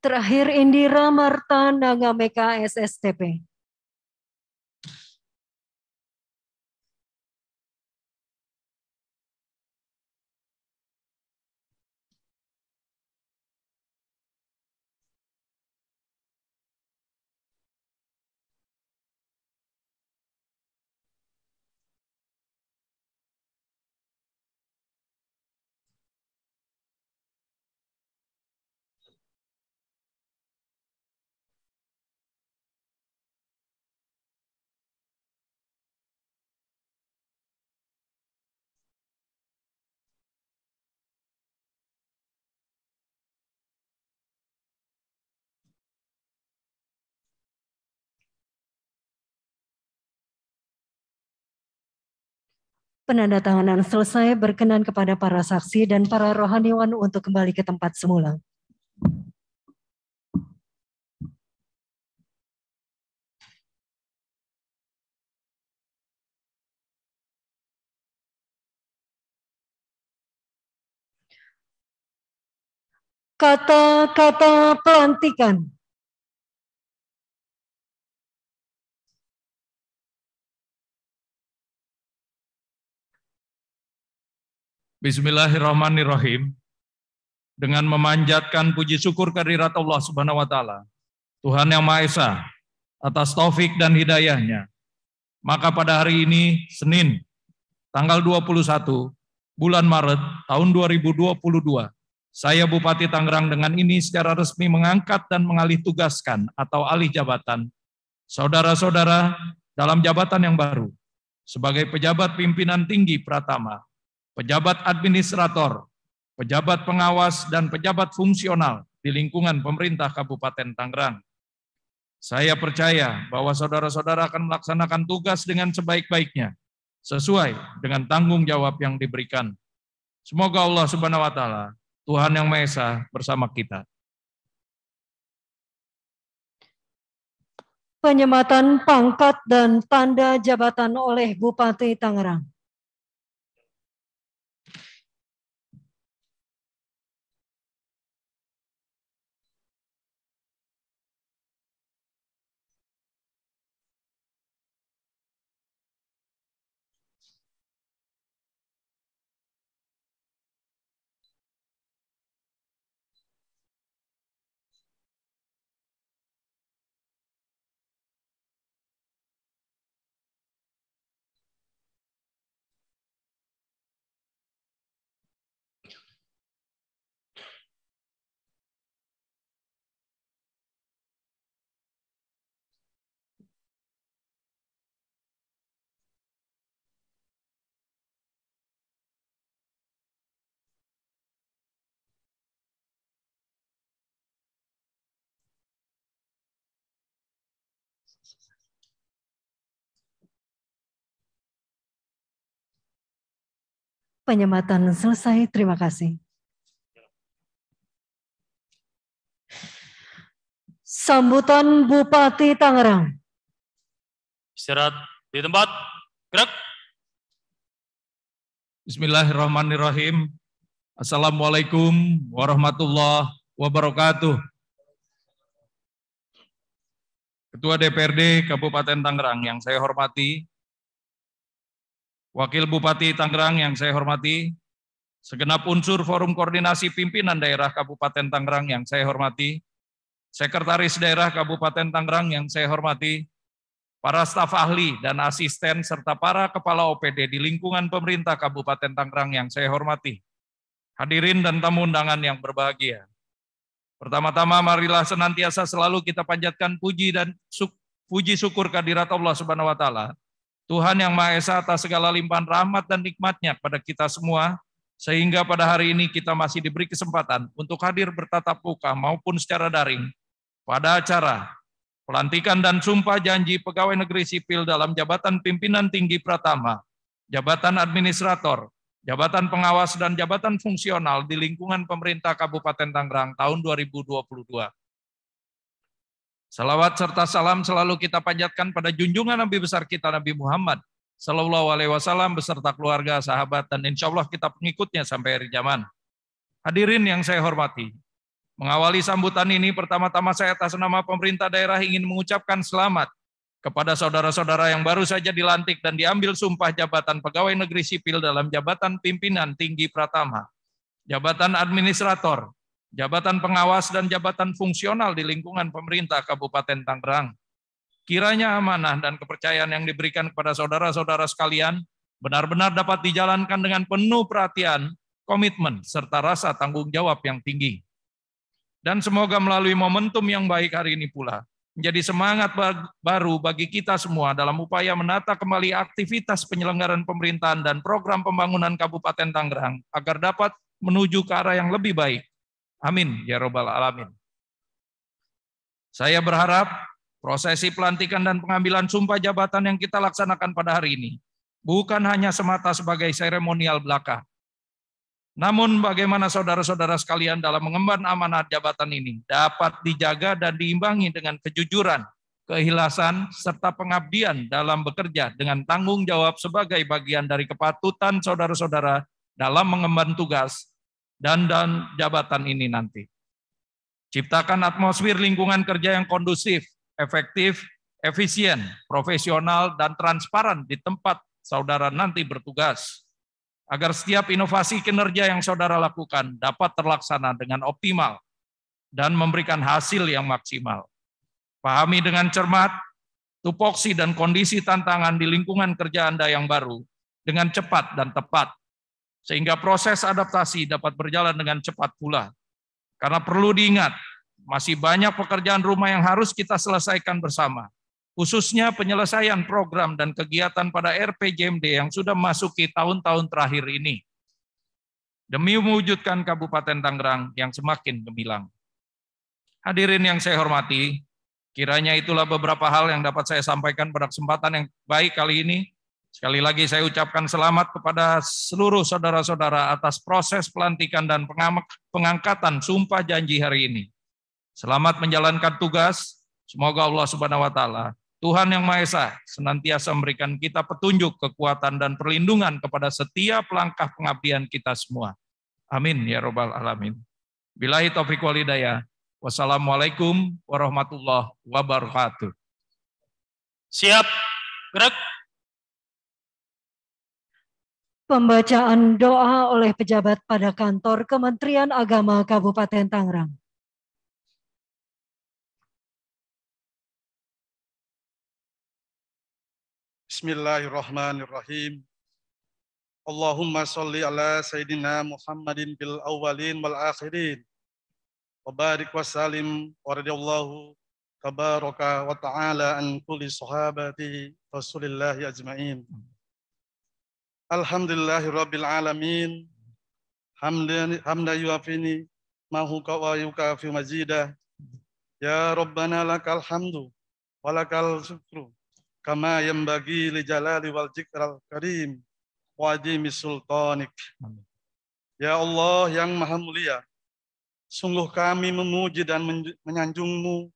Terakhir Indira Marta Nagameka SSTP. Penandatanganan selesai, berkenan kepada para saksi dan para rohaniwan untuk kembali ke tempat semula. Kata-kata pelantikan. Bismillahirrahmanirrahim. Dengan memanjatkan puji syukur kehadirat Allah Subhanahu wa taala, Tuhan yang Maha Esa, atas taufik dan hidayahnya, maka pada hari ini Senin, tanggal 21 bulan Maret tahun 2022, saya Bupati Tangerang dengan ini secara resmi mengangkat dan mengalih tugaskan atau alih jabatan saudara-saudara dalam jabatan yang baru sebagai pejabat pimpinan tinggi Pratama, pejabat administrator, pejabat pengawas, dan pejabat fungsional di lingkungan pemerintah Kabupaten Tangerang. Saya percaya bahwa saudara-saudara akan melaksanakan tugas dengan sebaik-baiknya, sesuai dengan tanggung jawab yang diberikan. Semoga Allah Subhanahu wa taala, Tuhan yang Maha Esa, bersama kita. Penyematan pangkat dan tanda jabatan oleh Bupati Tangerang. Penyematan selesai, terima kasih. Sambutan Bupati Tangerang. Istirahat di tempat, gerak. Bismillahirrahmanirrahim. Assalamualaikum warahmatullahi wabarakatuh. Ketua DPRD Kabupaten Tangerang yang saya hormati, Wakil Bupati Tangerang yang saya hormati, segenap unsur Forum Koordinasi Pimpinan Daerah Kabupaten Tangerang yang saya hormati, Sekretaris Daerah Kabupaten Tangerang yang saya hormati, para staf ahli dan asisten, serta para kepala OPD di lingkungan pemerintah Kabupaten Tangerang yang saya hormati, hadirin dan tamu undangan yang berbahagia. Pertama-tama marilah senantiasa selalu kita panjatkan puji syukur kehadirat Allah Subhanahu wa taala, Tuhan yang Maha Esa, atas segala limpahan rahmat dan nikmat-Nya kepada kita semua, sehingga pada hari ini kita masih diberi kesempatan untuk hadir bertatap muka maupun secara daring pada acara pelantikan dan sumpah janji pegawai negeri sipil dalam jabatan pimpinan tinggi Pratama, jabatan administrator, jabatan pengawas, dan jabatan fungsional di lingkungan pemerintah Kabupaten Tangerang tahun 2022. Salawat serta salam selalu kita panjatkan pada junjungan Nabi besar kita Nabi Muhammad Sallallahu Alaihi Wasallam beserta keluarga, sahabat, dan insya Allah kita pengikutnya sampai akhir zaman. Hadirin yang saya hormati, Mengawali sambutan ini, pertama-tama saya atas nama pemerintah daerah ingin mengucapkan selamat kepada saudara-saudara yang baru saja dilantik dan diambil sumpah jabatan pegawai negeri sipil dalam jabatan pimpinan tinggi pratama, jabatan administrator, jabatan pengawas, dan jabatan fungsional di lingkungan pemerintah Kabupaten Tangerang. Kiranya amanah dan kepercayaan yang diberikan kepada saudara-saudara sekalian benar-benar dapat dijalankan dengan penuh perhatian, komitmen, serta rasa tanggung jawab yang tinggi. Dan semoga melalui momentum yang baik hari ini pula, menjadi semangat baru bagi kita semua dalam upaya menata kembali aktivitas penyelenggaraan pemerintahan dan program pembangunan Kabupaten Tangerang agar dapat menuju ke arah yang lebih baik. Amin, ya Rabbal Alamin. Saya berharap prosesi pelantikan dan pengambilan sumpah jabatan yang kita laksanakan pada hari ini bukan hanya semata sebagai seremonial belaka, namun bagaimana saudara-saudara sekalian dalam mengemban amanat jabatan ini dapat dijaga dan diimbangi dengan kejujuran, keikhlasan, serta pengabdian dalam bekerja dengan tanggung jawab sebagai bagian dari kepatutan saudara-saudara dalam mengemban tugas dan jabatan ini nanti. Ciptakan atmosfer lingkungan kerja yang kondusif, efektif, efisien, profesional, dan transparan di tempat saudara nanti bertugas, agar setiap inovasi kinerja yang saudara lakukan dapat terlaksana dengan optimal dan memberikan hasil yang maksimal. Pahami dengan cermat tupoksi dan kondisi tantangan di lingkungan kerja Anda yang baru dengan cepat dan tepat, sehingga proses adaptasi dapat berjalan dengan cepat pula. Karena perlu diingat, masih banyak pekerjaan rumah yang harus kita selesaikan bersama, khususnya penyelesaian program dan kegiatan pada RPJMD yang sudah memasuki tahun-tahun terakhir ini, demi mewujudkan Kabupaten Tangerang yang semakin gemilang. Hadirin yang saya hormati, kiranya itulah beberapa hal yang dapat saya sampaikan pada kesempatan yang baik kali ini. Sekali lagi saya ucapkan selamat kepada seluruh saudara-saudara atas proses pelantikan dan pengangkatan sumpah janji hari ini. Selamat menjalankan tugas. Semoga Allah Subhanahu wa Ta'ala, Tuhan Yang Maha Esa, senantiasa memberikan kita petunjuk, kekuatan, dan perlindungan kepada setiap langkah pengabdian kita semua. Amin ya Rabbal Alamin. Billahi taufiq wal hidayah. Wassalamualaikum warahmatullahi wabarakatuh. Siap, gerak. Pembacaan doa oleh pejabat pada kantor Kementerian Agama Kabupaten Tangerang. Bismillahirrahmanirrahim. Allahumma sholli ala Sayyidina Muhammadin bil awwalin wal akhirin. Wa barik wa salim wa radiyallahu tabaraka wa ta'ala an kulli sahabati Rasulillahi ajma'in. Alhamdulillahi rabbil alamin. Hamdan yuafini mahuka wa yukafi mazidah. Ya Rabbana lakal hamdu wa lakal syukru kama yanbaghi li jalali wal jikral karim wa adimi sultanik. Ya Allah yang maha mulia, sungguh kami memuji dan menyanjungmu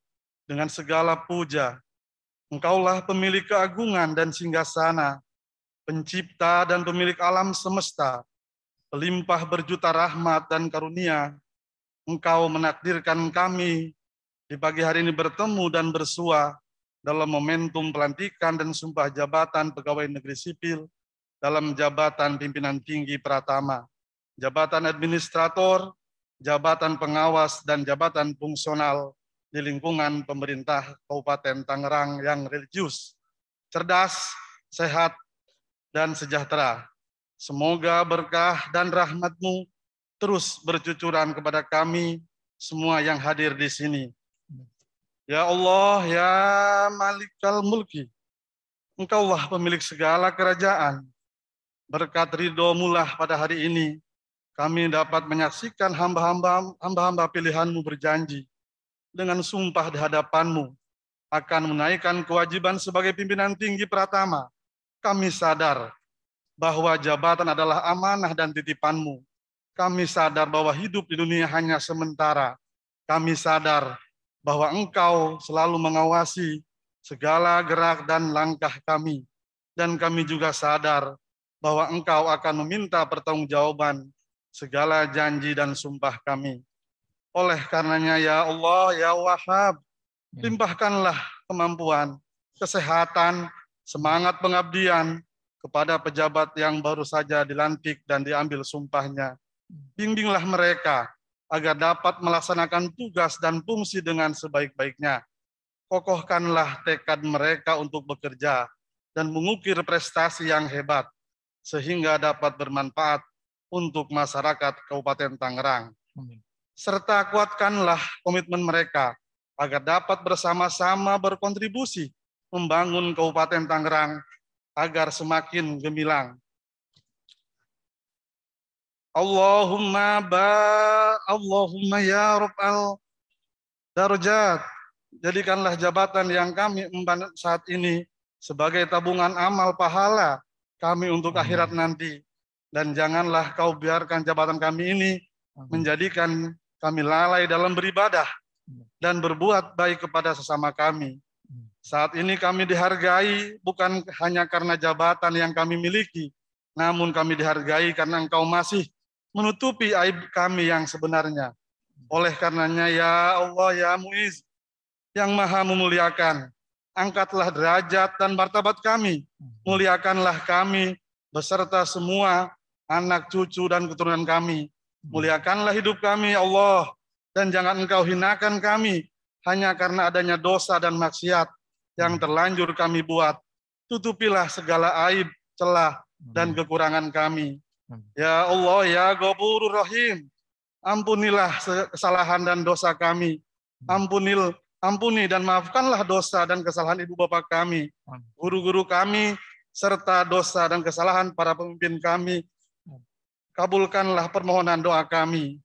dengan segala puja. Engkaulah pemilik keagungan dan singgasana, pencipta dan pemilik alam semesta, pelimpah berjuta rahmat dan karunia. Engkau menakdirkan kami di pagi hari ini bertemu dan bersua dalam momentum pelantikan dan sumpah jabatan pegawai negeri sipil dalam jabatan pimpinan tinggi pratama, jabatan administrator, jabatan pengawas, dan jabatan fungsional di lingkungan pemerintah Kabupaten Tangerang yang religius, cerdas, sehat, dan sejahtera. Semoga berkah dan rahmat-Mu terus bercucuran kepada kami semua yang hadir di sini. Ya Allah, ya Malikal Mulki, Engkaulah pemilik segala kerajaan. Berkat ridho-Mulah pada hari ini, kami dapat menyaksikan hamba-hamba pilihan-Mu berjanji dengan sumpah di hadapan-Mu akan menaikkan kewajiban sebagai pimpinan tinggi pratama. Kami sadar bahwa jabatan adalah amanah dan titipan-Mu. Kami sadar bahwa hidup di dunia hanya sementara. Kami sadar bahwa Engkau selalu mengawasi segala gerak dan langkah kami. Dan kami juga sadar bahwa Engkau akan meminta pertanggungjawaban segala janji dan sumpah kami. Oleh karenanya ya Allah, ya Wahhab, limpahkanlah kemampuan, kesehatan, semangat pengabdian kepada pejabat yang baru saja dilantik dan diambil sumpahnya. Bimbinglah mereka agar dapat melaksanakan tugas dan fungsi dengan sebaik-baiknya. Kokohkanlah tekad mereka untuk bekerja dan mengukir prestasi yang hebat, sehingga dapat bermanfaat untuk masyarakat Kabupaten Tangerang. Serta kuatkanlah komitmen mereka agar dapat bersama-sama berkontribusi membangun Kabupaten Tangerang agar semakin gemilang. Allahumma ya Rabbal Darajat, jadikanlah jabatan yang kami emban saat ini sebagai tabungan amal pahala kami untuk akhirat nanti. Dan janganlah kau biarkan jabatan kami ini menjadikan kami lalai dalam beribadah dan berbuat baik kepada sesama kami. Saat ini kami dihargai bukan hanya karena jabatan yang kami miliki, namun kami dihargai karena Engkau masih menutupi aib kami yang sebenarnya. Oleh karenanya ya Allah, ya Muiz, yang maha memuliakan, angkatlah derajat dan martabat kami, muliakanlah kami beserta semua anak, cucu, dan keturunan kami. Muliakanlah hidup kami, Allah, dan jangan Engkau hinakan kami hanya karena adanya dosa dan maksiat yang terlanjur kami buat. Tutupilah segala aib, celah, dan kekurangan kami. Ya Allah, ya Ghafurur Rahim, ampunilah kesalahan dan dosa kami. Ampuni dan maafkanlah dosa dan kesalahan ibu bapak kami, guru-guru kami, serta dosa dan kesalahan para pemimpin kami. Kabulkanlah permohonan doa kami.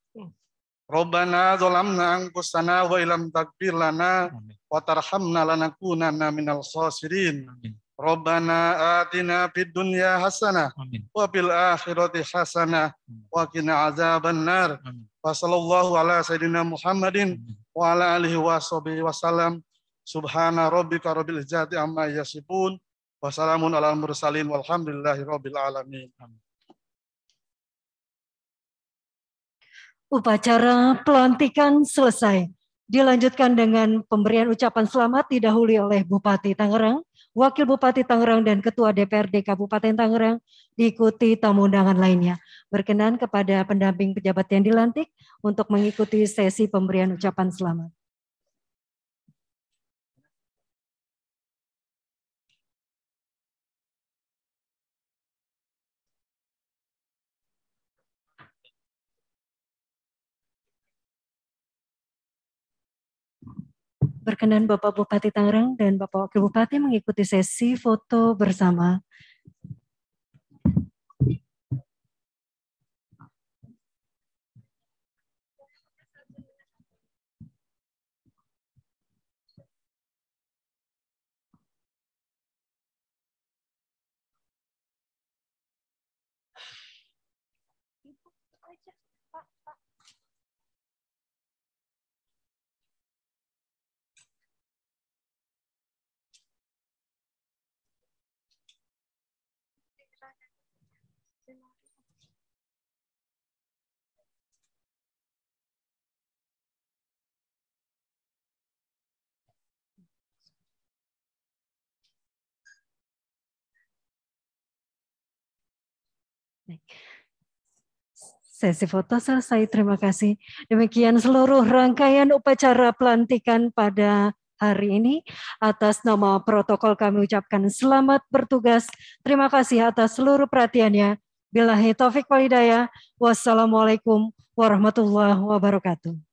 Rabbana zalamna anfusana wa illam taghfir lana wa tarhamna lanakunanna minal khasirin. Rabbana atina fid dunya hasanah wa fil akhirati hasanah wa qina azabannar. Wa sallallahu ala sayyidina Muhammadin wa ala alihi wa sahbihi wasallam. Subhana rabbika rabbil izzati amma yasifun wa salamun alal mursalin walhamdulillahi rabbil alamin. Upacara pelantikan selesai. Dilanjutkan dengan pemberian ucapan selamat didahului oleh Bupati Tangerang, Wakil Bupati Tangerang, dan Ketua DPRD Kabupaten Tangerang, diikuti tamu undangan lainnya. Berkenan kepada pendamping pejabat yang dilantik untuk mengikuti sesi pemberian ucapan selamat. Berkenan Bapak Bupati Tangerang dan Bapak Wakil Bupati mengikuti sesi foto bersama. Sesi foto selesai, terima kasih. Demikian seluruh rangkaian upacara pelantikan pada hari ini. Atas nama protokol kami ucapkan selamat bertugas. Terima kasih atas seluruh perhatiannya. Billahi taufik wal hidayah. Wassalamualaikum warahmatullahi wabarakatuh.